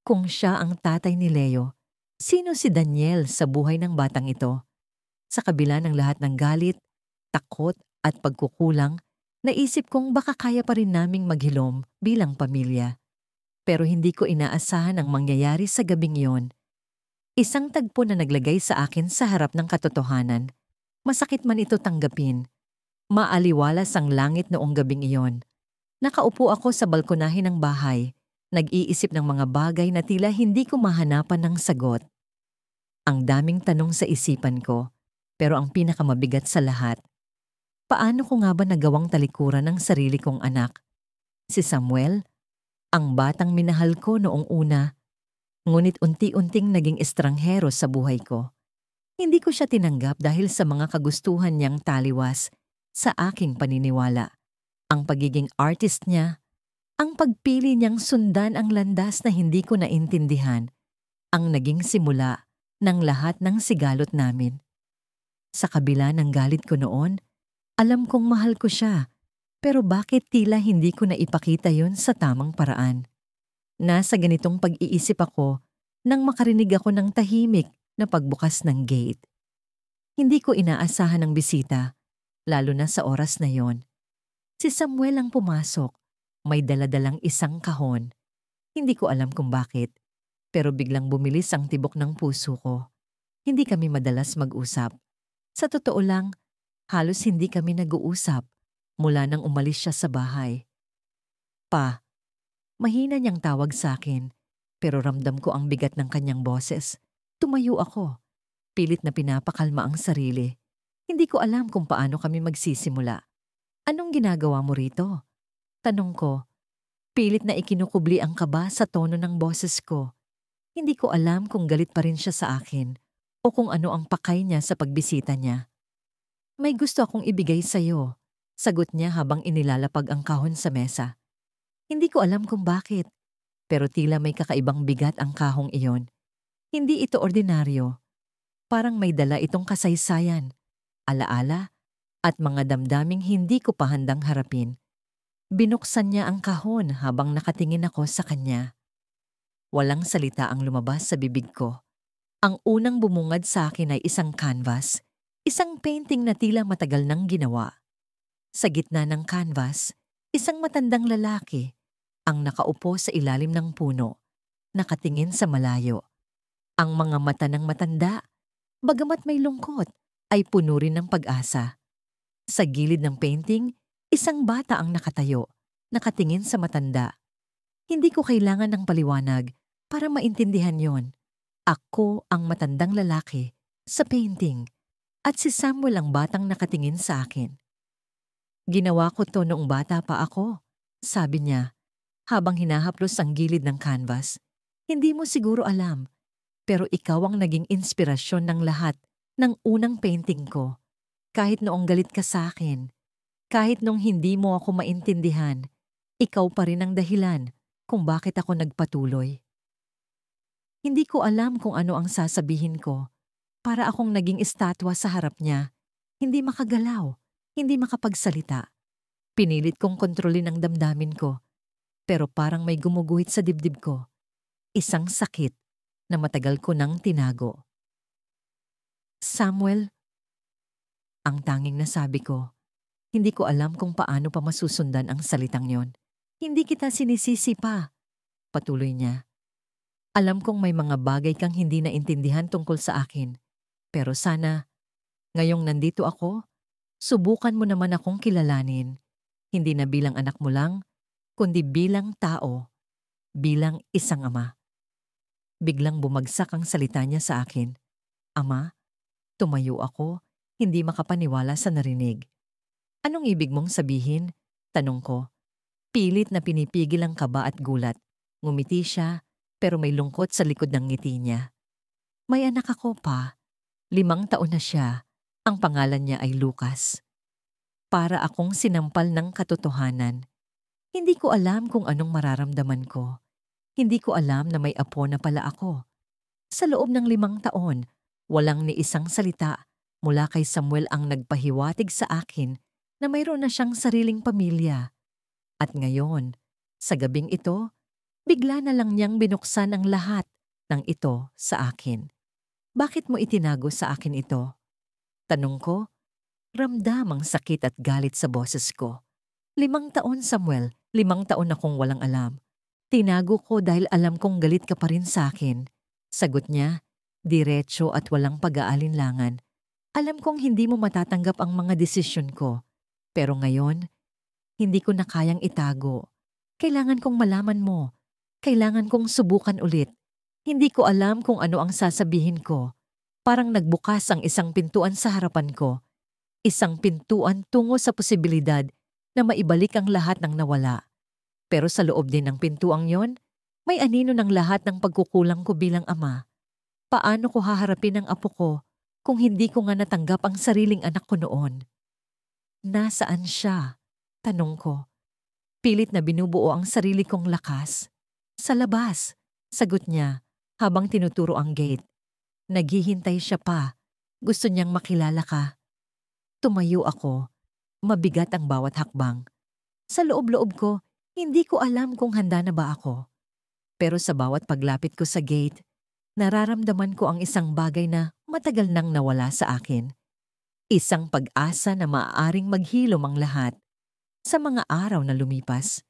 kung siya ang tatay ni Leo, sino si Daniel sa buhay ng batang ito? Sa kabila ng lahat ng galit, takot at pagkukulang, naisip kong baka kaya pa rin naming maghilom bilang pamilya. Pero hindi ko inaasahan ang mangyayari sa gabing iyon. Isang tagpo na naglagay sa akin sa harap ng katotohanan. Masakit man ito tanggapin. Maaliwalas ang langit noong gabing iyon. Nakaupo ako sa balkonahe ng bahay, nag-iisip ng mga bagay na tila hindi ko mahanapan ng sagot. Ang daming tanong sa isipan ko, pero ang pinakamabigat sa lahat, paano ko nga ba nagawang talikuran ng sarili kong anak? Si Samuel, ang batang minahal ko noong una, ngunit unti-unting naging estranghero sa buhay ko. Hindi ko siya tinanggap dahil sa mga kagustuhan niyang taliwas sa aking paniniwala. Ang pagiging artist niya, ang pagpili niyang sundan ang landas na hindi ko naintindihan, ang naging simula ng lahat ng sigalot namin. Sa kabila ng galit ko noon, alam kong mahal ko siya, pero bakit tila hindi ko naipakita yon sa tamang paraan? Nasa ganitong pag-iisip ako nang makarinig ako ng tahimik na pagbukas ng gate. Hindi ko inaasahan ang bisita, lalo na sa oras na yon. Si Samuel ang pumasok, may daladalang isang kahon. Hindi ko alam kung bakit, pero biglang bumilis ang tibok ng puso ko. Hindi kami madalas mag-usap. Sa totoo lang, halos hindi kami nag-uusap mula nang umalis siya sa bahay. Pa, mahina niyang tawag sa akin, pero ramdam ko ang bigat ng kanyang boses. Tumayo ako, pilit na pinapakalma ang sarili. Hindi ko alam kung paano kami magsisimula. Anong ginagawa mo rito? Tanong ko, pilit na ikinukubli ang kaba sa tono ng boses ko. Hindi ko alam kung galit pa rin siya sa akin o kung ano ang pakay niya sa pagbisita niya. May gusto akong ibigay sa'yo, sagot niya habang inilalapag ang kahon sa mesa. Hindi ko alam kung bakit, pero tila may kakaibang bigat ang kahong iyon. Hindi ito ordinaryo. Parang may dala itong kasaysayan, alaala, at mga damdaming hindi ko pa handang harapin. Binuksan niya ang kahon habang nakatingin ako sa kanya. Walang salita ang lumabas sa bibig ko. Ang unang bumungad sa akin ay isang canvas, isang painting na tila matagal nang ginawa. Sa gitna ng canvas, isang matandang lalaki ang nakaupo sa ilalim ng puno, nakatingin sa malayo. Ang mga mata ng matanda, bagamat may lungkot, ay puno rin ng pag-asa. Sa gilid ng painting, isang bata ang nakatayo, nakatingin sa matanda. Hindi ko kailangan ng paliwanag para maintindihan yon. Ako ang matandang lalaki sa painting at si Samuel ang batang nakatingin sa akin. Ginawa ko to noong bata pa ako, sabi niya, habang hinahaplos ang gilid ng canvas. Hindi mo siguro alam, pero ikaw ang naging inspirasyon ng lahat ng unang painting ko. Kahit noong galit ka sa akin, kahit nung hindi mo ako maintindihan, ikaw pa rin ang dahilan kung bakit ako nagpatuloy. Hindi ko alam kung ano ang sasabihin ko. Para akong naging estatwa sa harap niya. Hindi makagalaw, hindi makapagsalita. Pinilit kong kontrolin ang damdamin ko, pero parang may gumuguhit sa dibdib ko. isang sakit na matagal ko nang tinago. Samuel, ang tanging nasabi ko. Hindi ko alam kung paano pa masusundan ang salitang yon. Hindi kita sinisisi pa, patuloy niya. Alam kong may mga bagay kang hindi naintindihan tungkol sa akin. Pero sana, ngayong nandito ako, subukan mo naman akong kilalanin. Hindi na bilang anak mo lang, kundi bilang tao, bilang isang ama. Biglang bumagsak ang salita niya sa akin. Ama, tumayo ako, hindi makapaniwala sa narinig. Anong ibig mong sabihin? Tanong ko. Pilit na pinipigil ang kaba at gulat. Ngumiti siya, pero may lungkot sa likod ng ngiti niya. May anak ako pa. 5 taon na siya. Ang pangalan niya ay Lucas. Para akong sinampal ng katotohanan. Hindi ko alam kung anong mararamdaman ko. Hindi ko alam na may apo na pala ako. Sa loob ng 5 taon, walang ni isang salita mula kay Samuel ang nagpahiwatig sa akin na mayroon na siyang sariling pamilya. At ngayon, sa gabing ito, bigla na lang niyang binuksan ang lahat ng ito sa akin. Bakit mo itinago sa akin ito? Tanong ko, ramdam ang sakit at galit sa boses ko. 5 taon, Samuel, 5 taon akong walang alam. Tinago ko dahil alam kong galit ka pa rin sa akin. Sagot niya, diretso at walang pag-aalinlangan. Alam kong hindi mo matatanggap ang mga desisyon ko. Pero ngayon, hindi ko na kayang itago. Kailangan kong malaman mo. Kailangan kong subukan ulit. Hindi ko alam kung ano ang sasabihin ko. Parang nagbukas ang isang pintuan sa harapan ko. Isang pintuan tungo sa posibilidad na maibalik ang lahat ng nawala. Pero sa loob din ng pintuang yon, may anino ng lahat ng pagkukulang ko bilang ama. Paano ko haharapin ang apo ko kung hindi ko nga natanggap ang sariling anak ko noon? Nasaan siya? Tanong ko. Pilit na binubuo ang sarili kong lakas. Sa labas, sagot niya habang tinuturo ang gate. Naghihintay siya pa. Gusto niyang makilala ka. Tumayo ako. Mabigat ang bawat hakbang. Sa loob-loob ko, hindi ko alam kung handa na ba ako. Pero sa bawat paglapit ko sa gate, nararamdaman ko ang isang bagay na matagal nang nawala sa akin. Isang pag-asa na maaaring maghilom ang lahat. Sa mga araw na lumipas,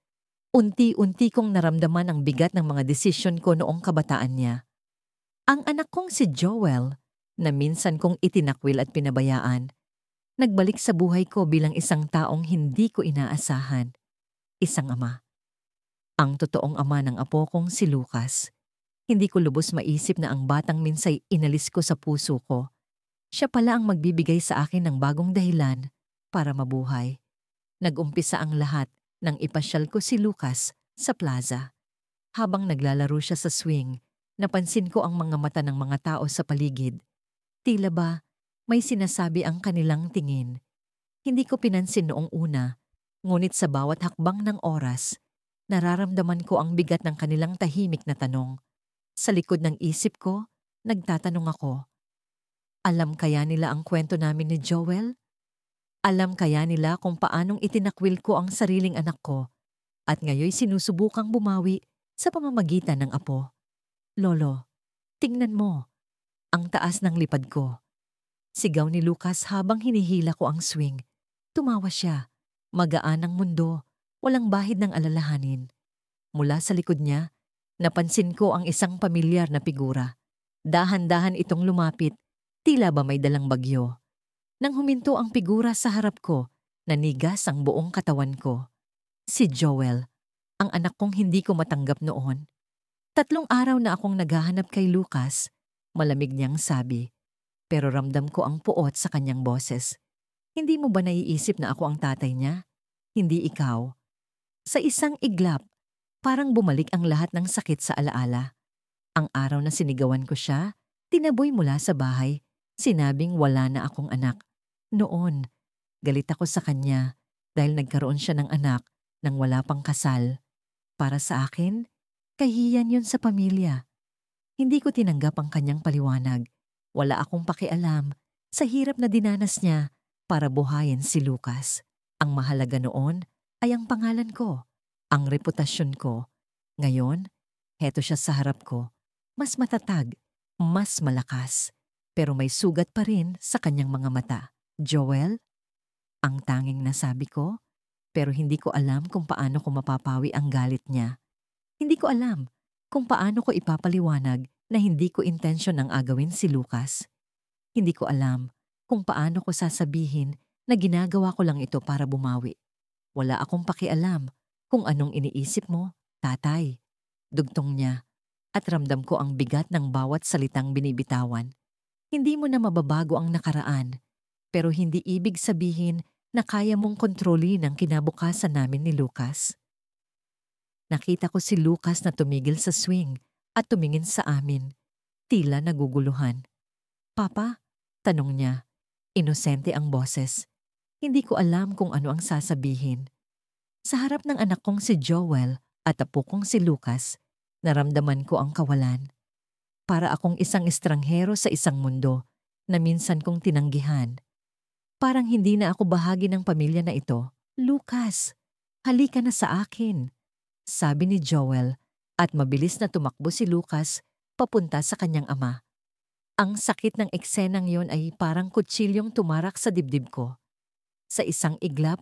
unti-unti kong naramdaman ang bigat ng mga desisyon ko noong kabataan niya. Ang anak kong si Joel, na minsan kong itinakwil at pinabayaan, nagbalik sa buhay ko bilang isang taong hindi ko inaasahan. Isang ama. Ang totoong ama ng apo kong si Lucas. Hindi ko lubos maisip na ang batang minsay inalis ko sa puso ko. Siya pala ang magbibigay sa akin ng bagong dahilan para mabuhay. Nag-umpisa ang lahat nang ipasyal ko si Lucas sa plaza. Habang naglalaro siya sa swing, napansin ko ang mga mata ng mga tao sa paligid. Tila ba may sinasabi ang kanilang tingin. Hindi ko pinansin noong una, ngunit sa bawat hakbang ng oras, nararamdaman ko ang bigat ng kanilang tahimik na tanong. Sa likod ng isip ko, nagtatanong ako. Alam kaya nila ang kwento namin ni Joel? Alam kaya nila kung paanong itinakwil ko ang sariling anak ko at ngayoy sinusubukang bumawi sa pamamagitan ng apo? Lolo, tingnan mo. Ang taas ng lipad ko. Sigaw ni Lucas habang hinihila ko ang swing. Tumawa siya. Magaan ang mundo. Walang bahid ng alalahanin. Mula sa likod niya, napansin ko ang isang pamilyar na figura. Dahan-dahan itong lumapit. Tila ba may dalang bagyo. Nang huminto ang figura sa harap ko, nanigas ang buong katawan ko. Si Joel, ang anak kong hindi ko matanggap noon. 3 araw na akong naghahanap kay Lucas, malamig niyang sabi. Pero ramdam ko ang puot sa kanyang boses. Hindi mo ba naiisip na ako ang tatay niya? Hindi ikaw. Sa isang iglap, parang bumalik ang lahat ng sakit sa alaala. Ang araw na sinigawan ko siya, tinaboy mula sa bahay. Sinabing wala na akong anak. Noon, galit ako sa kanya dahil nagkaroon siya ng anak nang wala pang kasal. Para sa akin, kahiyan yun sa pamilya. Hindi ko tinanggap ang kanyang paliwanag. Wala akong pakialam sa hirap na dinanas niya para buhayin si Lucas. Ang mahalaga noon ay ang pangalan ko, ang reputasyon ko. Ngayon, Heto siya sa harap ko. Mas matatag, mas malakas. Pero may sugat pa rin sa kanyang mga mata. Joel? Ang tanging nasabi ko, pero hindi ko alam kung paano ko mapapawi ang galit niya. Hindi ko alam kung paano ko ipapaliwanag na hindi ko intensyon ang agawin si Lucas. Hindi ko alam kung paano ko sasabihin na ginagawa ko lang ito para bumawi. Wala akong pakialam kung anong iniisip mo, tatay. Dugtong niya at ramdam ko ang bigat ng bawat salitang binibitawan. Hindi mo na mababago ang nakaraan, pero hindi ibig sabihin na kaya mong kontrolin ang kinabukasan namin ni Lucas. Nakita ko si Lucas na tumigil sa swing at tumingin sa amin. Tila naguguluhan. Papa? Tanong niya. Inosente ang boses. Hindi ko alam kung ano ang sasabihin. Sa harap ng anak kong si Joel at apo kong si Lucas, naramdaman ko ang kawalan. Para akong isang estranghero sa isang mundo na minsan kong tinanggihan. Parang hindi na ako bahagi ng pamilya na ito. Lucas, halika na sa akin, sabi ni Joel at mabilis na tumakbo si Lucas papunta sa kanyang ama. Ang sakit ng eksenang yon ay parang kutsilyong tumarak sa dibdib ko. Sa isang iglap,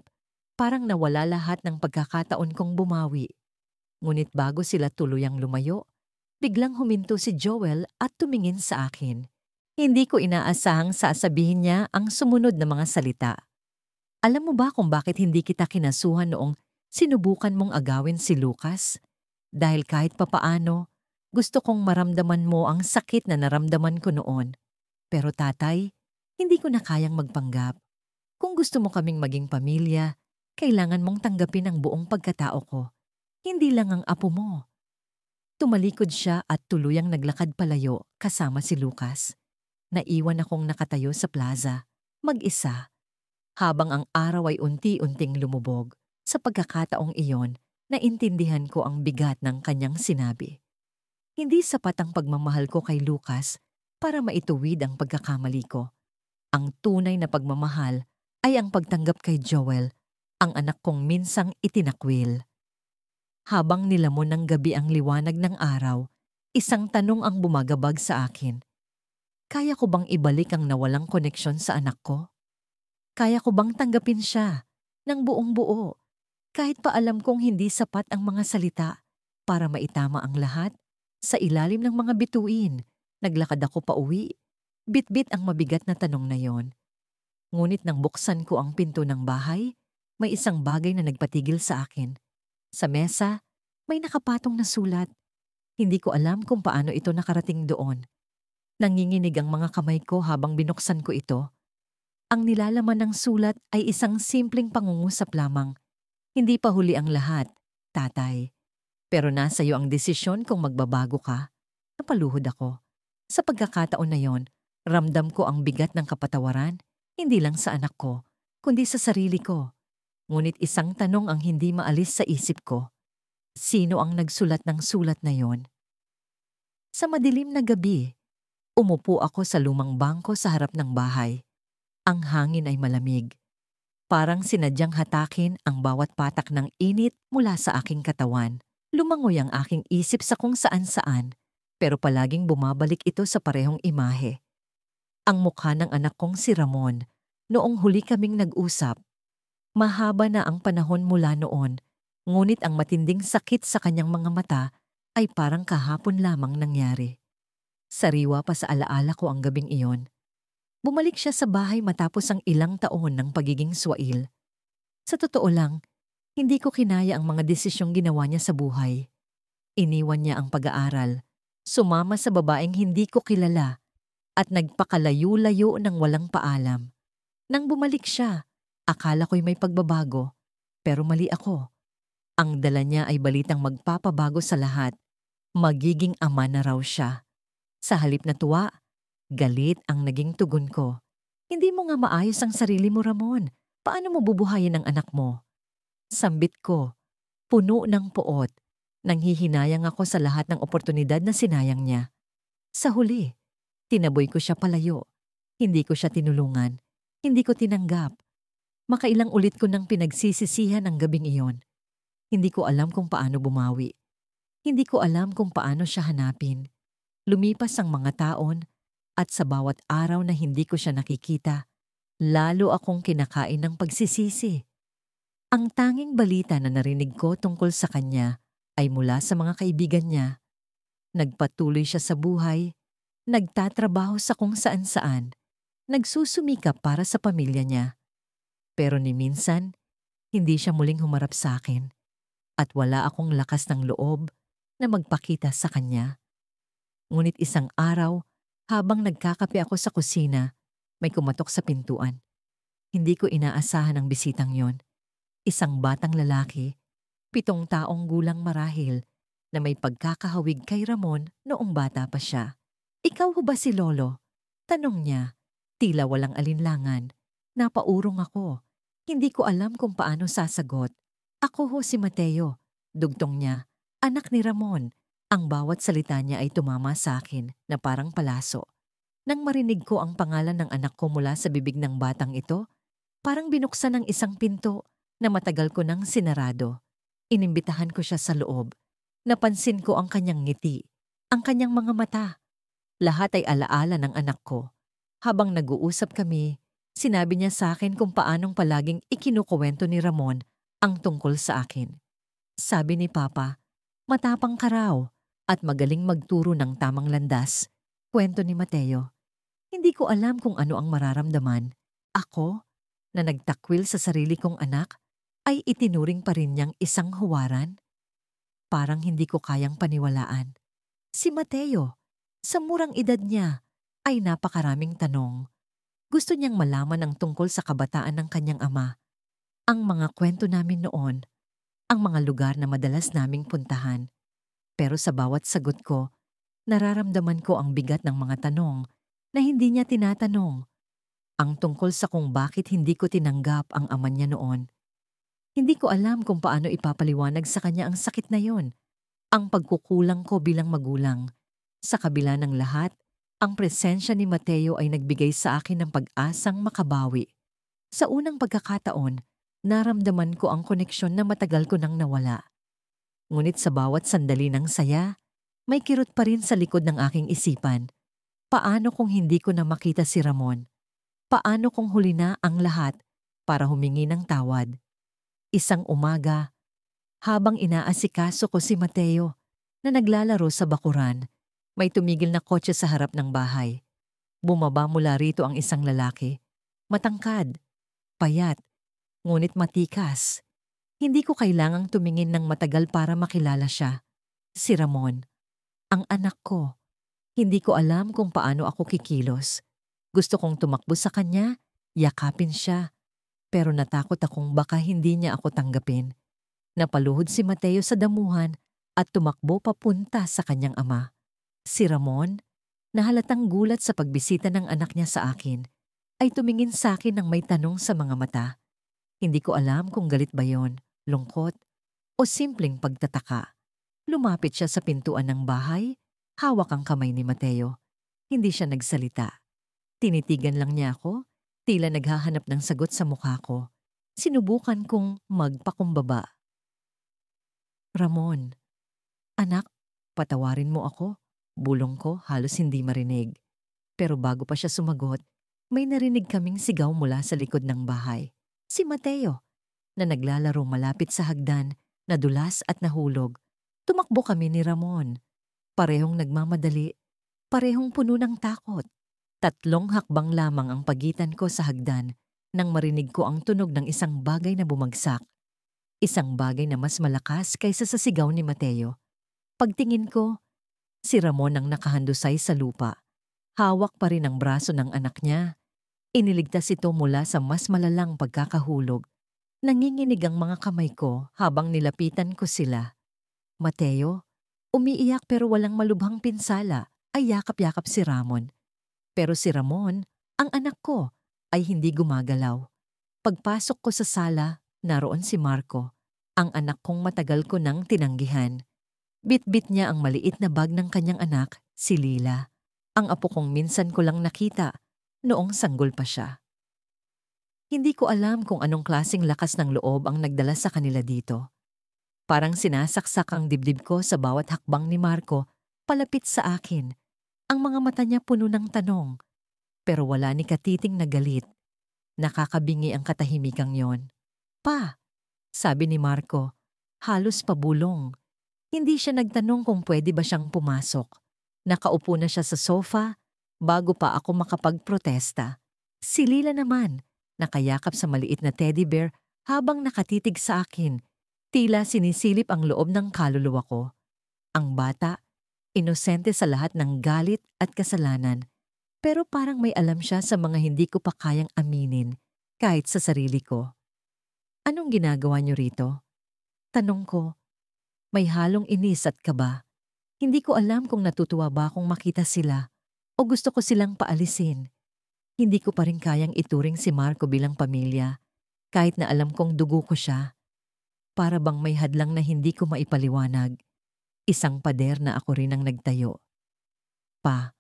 parang nawala lahat ng pagkakataon kong bumawi. Ngunit bago sila tuluyang lumayo, biglang huminto si Joel at tumingin sa akin. Hindi ko inaasahang sasabihin niya ang sumunod na mga salita. Alam mo ba kung bakit hindi kita kinasuhan noong sinubukan mong agawin si Lucas? Dahil kahit papaano, gusto kong maramdaman mo ang sakit na naramdaman ko noon. Pero tatay, hindi ko na kayang magpanggap. Kung gusto mo kaming maging pamilya, kailangan mong tanggapin ang buong pagkatao ko. Hindi lang ang apo mo. Tumalikod siya at tuluyang naglakad palayo kasama si Lucas. Naiwan akong nakatayo sa plaza, mag-isa. Habang ang araw ay unti-unting lumubog, sa pagkakataong iyon, naintindihan ko ang bigat ng kanyang sinabi. Hindi sapat ang pagmamahal ko kay Lucas para maituwid ang pagkakamali ko. Ang tunay na pagmamahal ay ang pagtanggap kay Joel, ang anak kong minsang itinakwil. Habang nilamon ng gabi ang liwanag ng araw, isang tanong ang bumagabag sa akin. Kaya ko bang ibalik ang nawalang koneksyon sa anak ko? Kaya ko bang tanggapin siya ng buong buo? Kahit pa alam kong hindi sapat ang mga salita para maitama ang lahat, sa ilalim ng mga bituin, naglakad ako pa uwi. Bit-bit ang mabigat na tanong na yon. Ngunit nang buksan ko ang pinto ng bahay, may isang bagay na nagpatigil sa akin. Sa mesa, may nakapatong na sulat. Hindi ko alam kung paano ito nakarating doon. Nanginginig ang mga kamay ko habang binuksan ko ito. Ang nilalaman ng sulat ay isang simpleng pangungusap lamang. Hindi pa huli ang lahat, tatay. Pero nasa iyo ang desisyon kung magbabago ka. Napaluhod ako. Sa pagkakataon na yon, ramdam ko ang bigat ng kapatawaran, hindi lang sa anak ko, kundi sa sarili ko. Ngunit isang tanong ang hindi maalis sa isip ko. Sino ang nagsulat ng sulat na yon? Sa madilim na gabi, umupo ako sa lumang bangko sa harap ng bahay. Ang hangin ay malamig. Parang sinadyang hatakin ang bawat patak ng init mula sa aking katawan. Lumangoy ang aking isip sa kung saan-saan, pero palaging bumabalik ito sa parehong imahe. Ang mukha ng anak kong si Ramon, noong huli kaming nag-usap. Mahaba na ang panahon mula noon, ngunit ang matinding sakit sa kanyang mga mata ay parang kahapon lamang nangyari. Sariwa pa sa alaala ko ang gabing iyon. Bumalik siya sa bahay matapos ang ilang taon ng pagiging swail. Sa totoo lang, hindi ko kinaya ang mga desisyong ginawa niya sa buhay. Iniwan niya ang pag-aaral, sumama sa babaeng hindi ko kilala, at nagpakalayo-layo ng walang paalam. Nang bumalik siya, akala ko'y may pagbabago, pero mali ako. Ang dala niya ay balitang magpapabago sa lahat. Magiging ama na raw siya. Sa halip na tuwa, galit ang naging tugon ko. Hindi mo nga maayos ang sarili mo, Ramon. Paano mo bubuhayin ang anak mo? Sambit ko, puno ng poot. Nanghihinayang ako sa lahat ng oportunidad na sinayang niya. Sa huli, tinaboy ko siya palayo. Hindi ko siya tinulungan. Hindi ko tinanggap. Makailang ulit ko nang pinagsisisihan ang gabing iyon. Hindi ko alam kung paano bumawi. Hindi ko alam kung paano siya hanapin. Lumipas ang mga taon at sa bawat araw na hindi ko siya nakikita, lalo akong kinakain ng pagsisisi. Ang tanging balita na narinig ko tungkol sa kanya ay mula sa mga kaibigan niya. Nagpatuloy siya sa buhay, nagtatrabaho sa kung saan-saan, nagsusumikap para sa pamilya niya. Pero ni minsan, hindi siya muling humarap sa akin at wala akong lakas ng loob na magpakita sa kanya. Ngunit isang araw, habang nagkakape ako sa kusina, may kumatok sa pintuan. Hindi ko inaasahan ang bisitang yon. Isang batang lalaki, 7 taong gulang marahil, na may pagkakahawig kay Ramon noong bata pa siya. "Ikaw ho ba si Lolo?" Tanong niya, tila walang alinlangan. Napaurong ako. Hindi ko alam kung paano sasagot. "Ako ho si Mateo," dugtong niya, "anak ni Ramon." Ang bawat salita niya ay tumama sa akin na parang palaso. Nang marinig ko ang pangalan ng anak ko mula sa bibig ng batang ito, parang binuksan ng isang pinto na matagal ko nang sinarado. Inimbitahan ko siya sa loob. Napansin ko ang kanyang ngiti, ang kanyang mga mata. Lahat ay alaala ng anak ko. Habang nag-uusap kami, sinabi niya sa akin kung paanong palaging ikinukuwento ni Ramon ang tungkol sa akin. Sabi ni Papa, matapang ka raw at magaling magturo ng tamang landas. Kwento ni Mateo. Hindi ko alam kung ano ang mararamdaman. Ako, na nagtakwil sa sarili kong anak, ay itinuring pa rin niyang isang huwaran? Parang hindi ko kayang paniwalaan. Si Mateo, sa murang edad niya, ay napakaraming tanong. Gusto niyang malaman ang tungkol sa kabataan ng kanyang ama, ang mga kwento namin noon, ang mga lugar na madalas naming puntahan. Pero sa bawat sagot ko, nararamdaman ko ang bigat ng mga tanong na hindi niya tinatanong. Ang tungkol sa kung bakit hindi ko tinanggap ang ama niya noon. Hindi ko alam kung paano ipapaliwanag sa kanya ang sakit na yon, ang pagkukulang ko bilang magulang. Sa kabila ng lahat, ang presensya ni Mateo ay nagbigay sa akin ng pag-asang makabawi. Sa unang pagkakataon, naramdaman ko ang koneksyon na matagal ko nang nawala. Ngunit sa bawat sandali ng saya, may kirot pa rin sa likod ng aking isipan. Paano kung hindi ko na makita si Ramon? Paano kung huli na ang lahat para humingi ng tawad? Isang umaga, habang inaasikaso ko si Mateo na naglalaro sa bakuran, may tumigil na kotse sa harap ng bahay. Bumaba mula rito ang isang lalaki. Matangkad, payat, ngunit matikas. Hindi ko kailangang tumingin ng matagal para makilala siya. Si Ramon, ang anak ko. Hindi ko alam kung paano ako kikilos. Gusto kong tumakbo sa kanya, yakapin siya. Pero natakot akong baka hindi niya ako tanggapin. Napaluhod si Mateo sa damuhan at tumakbo papunta sa kanyang ama. Si Ramon, na halatang gulat sa pagbisita ng anak niya sa akin, ay tumingin sa akin ng may tanong sa mga mata. Hindi ko alam kung galit ba yon, lungkot, o simpleng pagtataka. Lumapit siya sa pintuan ng bahay, hawak ang kamay ni Mateo. Hindi siya nagsalita. Tinitigan lang niya ako, tila naghahanap ng sagot sa mukha ko. Sinubukan kong magpakumbaba. Ramon, anak, patawarin mo ako. Bulong ko halos hindi marinig. Pero bago pa siya sumagot, may narinig kaming sigaw mula sa likod ng bahay. Si Mateo, na naglalaro malapit sa hagdan, nadulas at nahulog. Tumakbo kami ni Ramon. Parehong nagmamadali, parehong puno ng takot. 3 hakbang lamang ang pagitan ko sa hagdan nang marinig ko ang tunog ng isang bagay na bumagsak. Isang bagay na mas malakas kaysa sa sigaw ni Mateo. Pagtingin ko, si Ramon ang nakahandusay sa lupa. Hawak pa rin ang braso ng anak niya. Iniligtas ito mula sa mas malalang pagkakahulog. Nanginginig ang mga kamay ko habang nilapitan ko sila. Mateo, umiiyak pero walang malubhang pinsala, ay yakap-yakap si Ramon. Pero si Ramon, ang anak ko, ay hindi gumagalaw. Pagpasok ko sa sala, naroon si Marco, ang anak kong matagal ko nang tinanggihan. Bit-bit niya ang maliit na bag ng kanyang anak, si Lila. Ang apo kong minsan ko lang nakita, noong sanggol pa siya. Hindi ko alam kung anong klaseng lakas ng loob ang nagdala sa kanila dito. Parang sinasaksak ang dibdib ko sa bawat hakbang ni Marco palapit sa akin. Ang mga mata niya puno ng tanong, pero wala ni katiting na galit. Nakakabingi ang katahimikang yon. Pa, sabi ni Marco, halos pabulong. Hindi siya nagtanong kung pwede ba siyang pumasok. Nakaupo na siya sa sofa bago pa ako makapagprotesta. Si Lila naman, nakayakap sa maliit na teddy bear habang nakatitig sa akin. Tila sinisilip ang loob ng kaluluwa ko. Ang bata, inosente sa lahat ng galit at kasalanan. Pero parang may alam siya sa mga hindi ko pa kayang aminin kahit sa sarili ko. Anong ginagawa niyo rito? Tanong ko. May halong inis at kaba. Hindi ko alam kung natutuwa ba akong makita sila o gusto ko silang paalisin. Hindi ko pa rin kayang ituring si Marco bilang pamilya kahit na alam kong dugo ko siya. Para bang may hadlang na hindi ko maipaliwanag. Isang pader na ako rin ang nagtayo. Pa,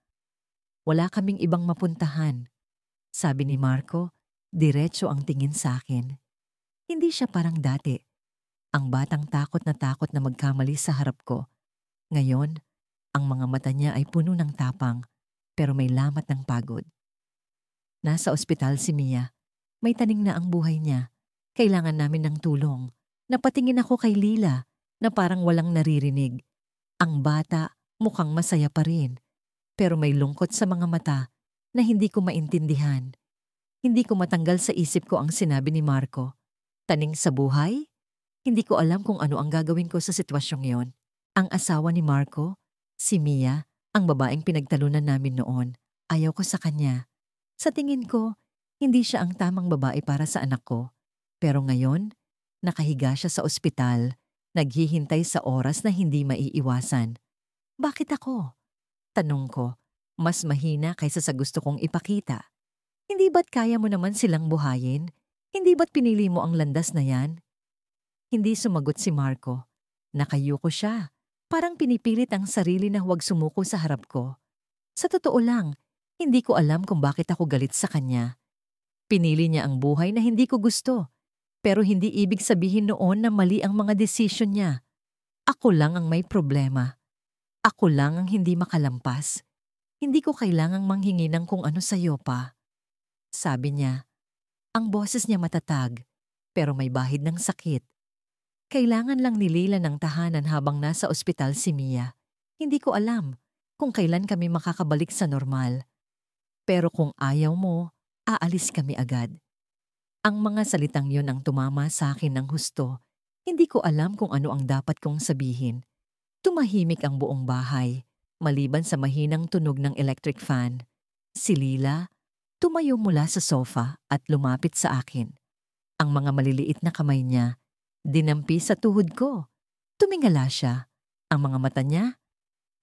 wala kaming ibang mapuntahan. Sabi ni Marco, diretso ang tingin sa akin. Hindi siya parang dati. Ang batang takot na magkamali sa harap ko. Ngayon, ang mga mata niya ay puno ng tapang, pero may lamat ng pagod. Nasa ospital si Mia. May taning na ang buhay niya. Kailangan namin ng tulong. Napatingin ako kay Lila na parang walang naririnig. Ang bata mukhang masaya pa rin, pero may lungkot sa mga mata na hindi ko maintindihan. Hindi ko matanggal sa isip ko ang sinabi ni Marco. Taning sa buhay? Hindi ko alam kung ano ang gagawin ko sa sitwasyong yon. Ang asawa ni Marco, si Mia, ang babaeng pinagtalunan namin noon, ayaw ko sa kanya. Sa tingin ko, hindi siya ang tamang babae para sa anak ko. Pero ngayon, nakahiga siya sa ospital, naghihintay sa oras na hindi maiiwasan. Bakit ako? Tanong ko, mas mahina kaysa sa gusto kong ipakita. Hindi ba't kaya mo naman silang buhayin? Hindi ba't pinili mo ang landas na yan? Hindi sumagot si Marco. Nakayuko siya. Parang pinipilit ang sarili na huwag sumuko sa harap ko. Sa totoo lang, hindi ko alam kung bakit ako galit sa kanya. Pinili niya ang buhay na hindi ko gusto. Pero hindi ibig sabihin noon na mali ang mga desisyon niya. Ako lang ang may problema. Ako lang ang hindi makalampas. Hindi ko kailangang manghingi ng kung ano sa'yo pa. Sabi niya. Ang boses niya matatag, pero may bahid ng sakit. Kailangan lang ni Lila ng tahanan habang nasa ospital si Mia. Hindi ko alam kung kailan kami makakabalik sa normal. Pero kung ayaw mo, aalis kami agad. Ang mga salitang yon ang tumama sa akin ng husto. Hindi ko alam kung ano ang dapat kong sabihin. Tumahimik ang buong bahay, maliban sa mahinang tunog ng electric fan. Si Lila, tumayo mula sa sofa at lumapit sa akin. Ang mga maliliit na kamay niya, dinampi sa tuhod ko. Tumingala siya. Ang mga mata niya,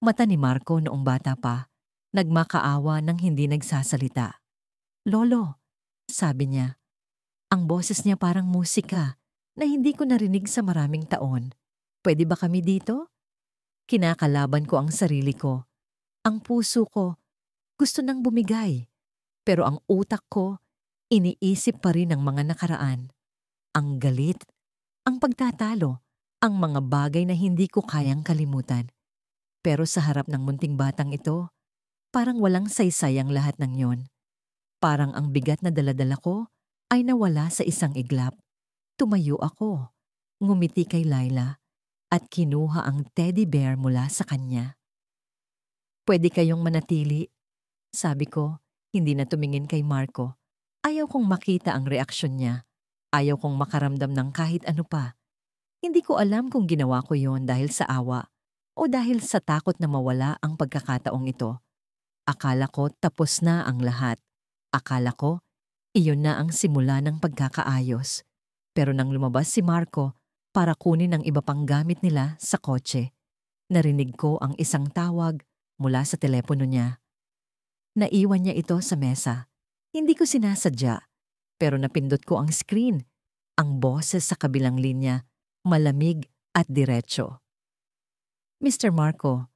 mata ni Marco noong bata pa, nagmakaawa ng hindi nagsasalita. Lolo, sabi niya. Ang boses niya parang musika na hindi ko narinig sa maraming taon. Pwede ba kami dito? Kinakalaban ko ang sarili ko. Ang puso ko, gusto nang bumigay. Pero ang utak ko, iniisip pa rin ang mga nakaraan. Ang galit, ang pagtatalo, ang mga bagay na hindi ko kayang kalimutan. Pero sa harap ng munting batang ito, parang walang saysay ang lahat ng yon. Parang ang bigat na daladala ko ay nawala sa isang iglap. Tumayo ako, ngumiti kay Laila, at kinuha ang teddy bear mula sa kanya. Pwede kayong manatili, sabi ko, hindi na tumingin kay Marco. Ayaw kong makita ang reaksyon niya. Ayaw kong makaramdam ng kahit ano pa. Hindi ko alam kung ginawa ko yon dahil sa awa o dahil sa takot na mawala ang pagkakataong ito. Akala ko tapos na ang lahat. Akala ko iyon na ang simula ng pagkakaayos. Pero nang lumabas si Marco para kunin ang iba pang gamit nila sa kotse, narinig ko ang isang tawag mula sa telepono niya. Naiwan niya ito sa mesa. Hindi ko sinasadya, pero napindot ko ang screen. Ang boses sa kabilang linya, malamig at diretso. Mr. Marco,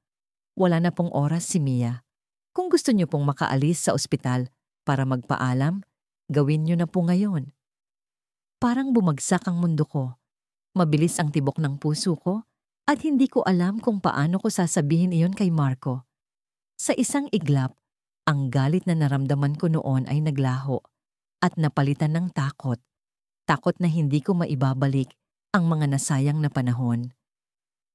wala na pong oras si Mia. Kung gusto niyo pong makaalis sa ospital para magpaalam, gawin niyo na po ngayon. Parang bumagsak ang mundo ko. Mabilis ang tibok ng puso ko at hindi ko alam kung paano ko sasabihin iyon kay Marco. Sa isang iglap, ang galit na naramdaman ko noon ay naglaho at napalitan ng takot. Takot na hindi ko maibabalik ang mga nasayang na panahon.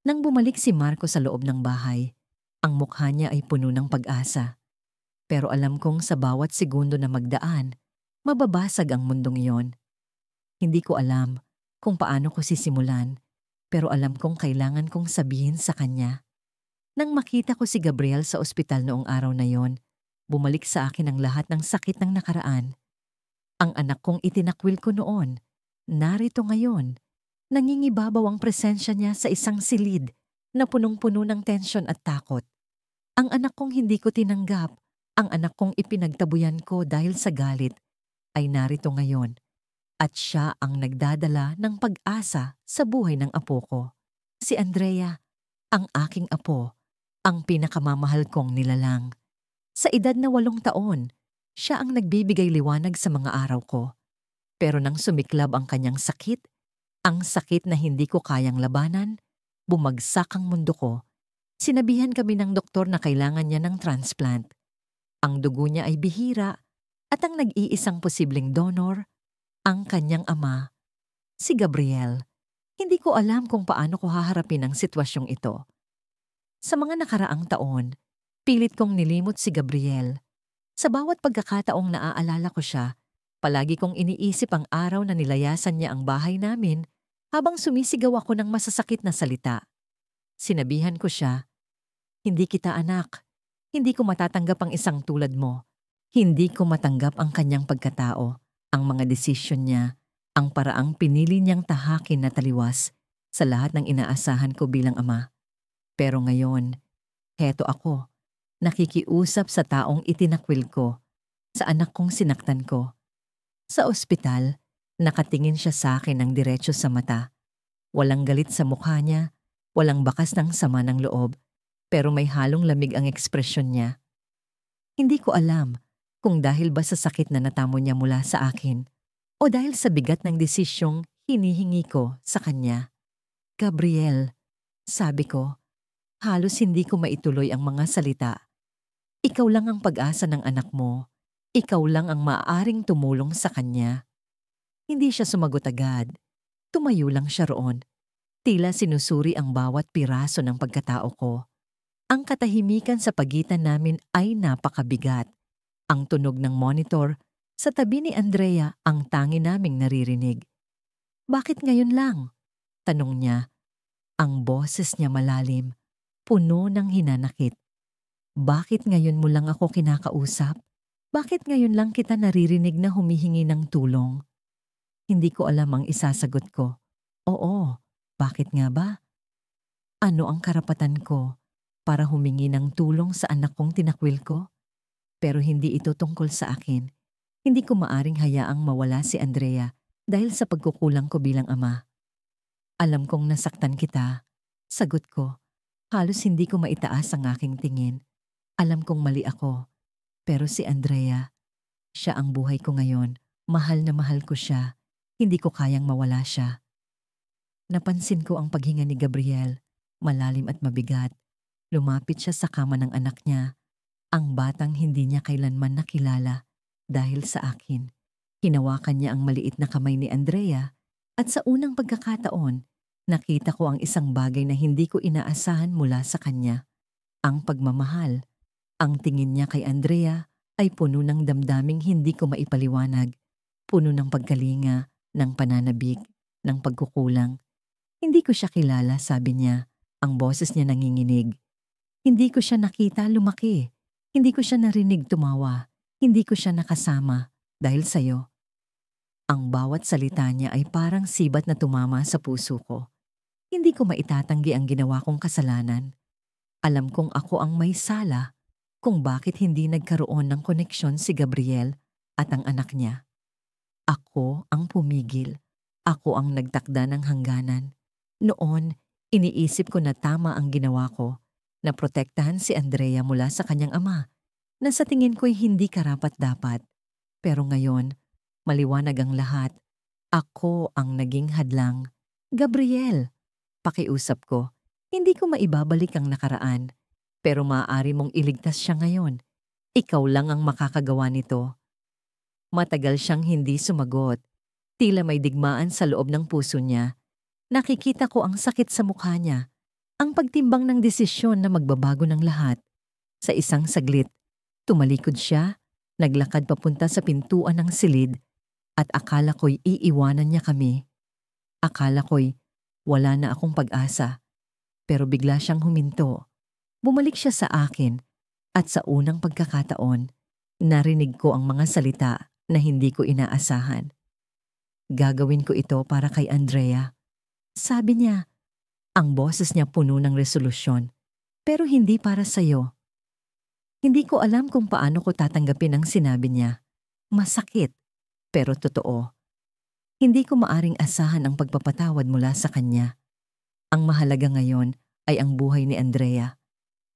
Nang bumalik si Marco sa loob ng bahay, ang mukha niya ay puno ng pag-asa. Pero alam kong sa bawat segundo na magdaan, mababasag ang mundong iyon. Hindi ko alam kung paano ko sisimulan, pero alam kong kailangan kong sabihin sa kanya. Nang makita ko si Gabriel sa ospital noong araw na yon, bumalik sa akin ang lahat ng sakit ng nakaraan. Ang anak kong itinakwil ko noon, narito ngayon. Nangingibabaw ang presensya niya sa isang silid na punong-puno ng tensyon at takot. Ang anak kong hindi ko tinanggap, ang anak kong ipinagtabuyan ko dahil sa galit, ay narito ngayon. At siya ang nagdadala ng pag-asa sa buhay ng apo ko. Si Andrea, ang aking apo, ang pinakamamahal kong nilalang. Sa edad na 8 taon, siya ang nagbibigay liwanag sa mga araw ko. Pero nang sumiklab ang kanyang sakit, ang sakit na hindi ko kayang labanan, bumagsak ang mundo ko. Sinabihan kami ng doktor na kailangan niya ng transplant. Ang dugo niya ay bihira at ang nag-iisang posibleng donor, ang kanyang ama, si Gabriel. Hindi ko alam kung paano ko haharapin ang sitwasyong ito. Sa mga nakaraang taon, pilit kong nilimot si Gabriel. Sa bawat pagkakataong naaalala ko siya, palagi kong iniisip ang araw na nilayasan niya ang bahay namin habang sumisigaw ako ng masasakit na salita. Sinabihan ko siya, "Hindi kita anak. Hindi ko matatanggap ang isang tulad mo. Hindi ko matanggap ang kanyang pagkatao, ang mga desisyon niya, ang paraang pinili niyang tahakin na taliwas sa lahat ng inaasahan ko bilang ama. Pero ngayon, heto ako, nakikiusap sa taong itinakwil ko, sa anak kong sinaktan ko. Sa ospital, nakatingin siya sa akin ng diretso sa mata. Walang galit sa mukha niya, walang bakas ng sama ng loob, pero may halong lamig ang ekspresyon niya. Hindi ko alam kung dahil ba sa sakit na natamo niya mula sa akin o dahil sa bigat ng desisyong hinihingi ko sa kanya. "Gabriel," sabi ko, halos hindi ko maituloy ang mga salita. "Ikaw lang ang pag-asa ng anak mo. Ikaw lang ang maaaring tumulong sa kanya." Hindi siya sumagot agad. Tumayo lang siya roon. Tila sinusuri ang bawat piraso ng pagkatao ko. Ang katahimikan sa pagitan namin ay napakabigat. Ang tunog ng monitor sa tabi ni Andrea ang tangi naming naririnig. "Bakit ngayon lang?" tanong niya. Ang boses niya malalim, puno ng hinanakit. "Bakit ngayon mo lang ako kinakausap? Bakit ngayon lang kita naririnig na humihingi ng tulong?" Hindi ko alam ang isasagot ko. "Oo, bakit nga ba? Ano ang karapatan ko para humingi ng tulong sa anak kong tinakwil ko? Pero hindi ito tungkol sa akin. Hindi ko maaring hayaang mawala si Andrea dahil sa pagkukulang ko bilang ama." "Alam kong nasaktan kita." Sagot ko. Halos hindi ko maitaas ang aking tingin. Alam kong mali ako. Pero si Andrea, siya ang buhay ko ngayon. Mahal na mahal ko siya. Hindi ko kayang mawala siya. Napansin ko ang paghinga ni Gabriel, malalim at mabigat. Lumapit siya sa kama ng anak niya, ang batang hindi niya kailanman nakilala dahil sa akin. Hinawakan niya ang maliit na kamay ni Andrea at sa unang pagkakataon, nakita ko ang isang bagay na hindi ko inaasahan mula sa kanya. Ang pagmamahal. Ang tingin niya kay Andrea ay puno ng damdaming hindi ko maipaliwanag. Puno ng pagkalinga, ng pananabik, ng pagkukulang. "Hindi ko siya kilala," sabi niya. Ang boses niya nanginginig. "Hindi ko siya nakita lumaki. Hindi ko siya narinig tumawa. Hindi ko siya nakasama dahil sa'yo." Ang bawat salita niya ay parang sibat na tumama sa puso ko. Hindi ko maitatanggi ang ginawa kong kasalanan. Alam kong ako ang may sala kung bakit hindi nagkaroon ng koneksyon si Gabriel at ang anak niya. Ako ang pumigil. Ako ang nagtakda ng hangganan. Noon, iniisip ko na tama ang ginawa ko, na protektahan si Andrea mula sa kanyang ama, na sa tingin ko'y hindi karapat-dapat. Pero ngayon, maliwanag ang lahat. Ako ang naging hadlang. Gabriel, pakiusap ko, hindi ko maibabalik ang nakaraan. Pero maaari mong iligtas siya ngayon. Ikaw lang ang makakagawa nito. Matagal siyang hindi sumagot. Tila may digmaan sa loob ng puso niya. Nakikita ko ang sakit sa mukha niya. Ang pagtimbang ng desisyon na magbabago ng lahat. Sa isang saglit, tumalikod siya, naglakad papunta sa pintuan ng silid, at akala ko'y iiwanan niya kami. Akala ko'y wala na akong pag-asa. Pero bigla siyang huminto. Bumalik siya sa akin, at sa unang pagkakataon, narinig ko ang mga salita na hindi ko inaasahan. Gagawin ko ito para kay Andrea. Sabi niya, ang boses niya puno ng resolusyon, pero hindi para sa'yo. Hindi ko alam kung paano ko tatanggapin ang sinabi niya. Masakit, pero totoo. Hindi ko maaring asahan ang pagpapatawad mula sa kanya. Ang mahalaga ngayon ay ang buhay ni Andrea.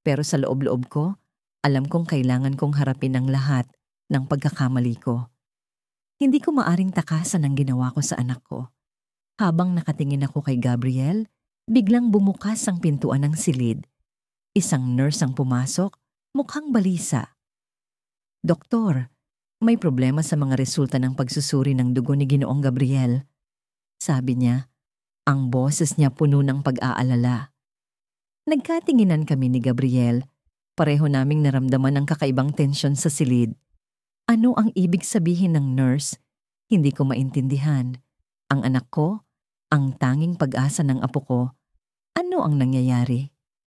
Pero sa loob-loob ko, alam kong kailangan kong harapin ang lahat ng pagkakamali ko. Hindi ko maaring takasan ang ginawa ko sa anak ko. Habang nakatingin ako kay Gabriel, biglang bumukas ang pintuan ng silid. Isang nurse ang pumasok, mukhang balisa. Doktor, may problema sa mga resulta ng pagsusuri ng dugo ni Ginoong Gabriel. Sabi niya, ang boses niya puno ng pag-aalala. Nagkatinginan kami ni Gabriel. Pareho naming naramdaman ang kakaibang tensyon sa silid. Ano ang ibig sabihin ng nurse? Hindi ko maintindihan. Ang anak ko, ang tanging pag-asa ng apo ko, ano ang nangyayari?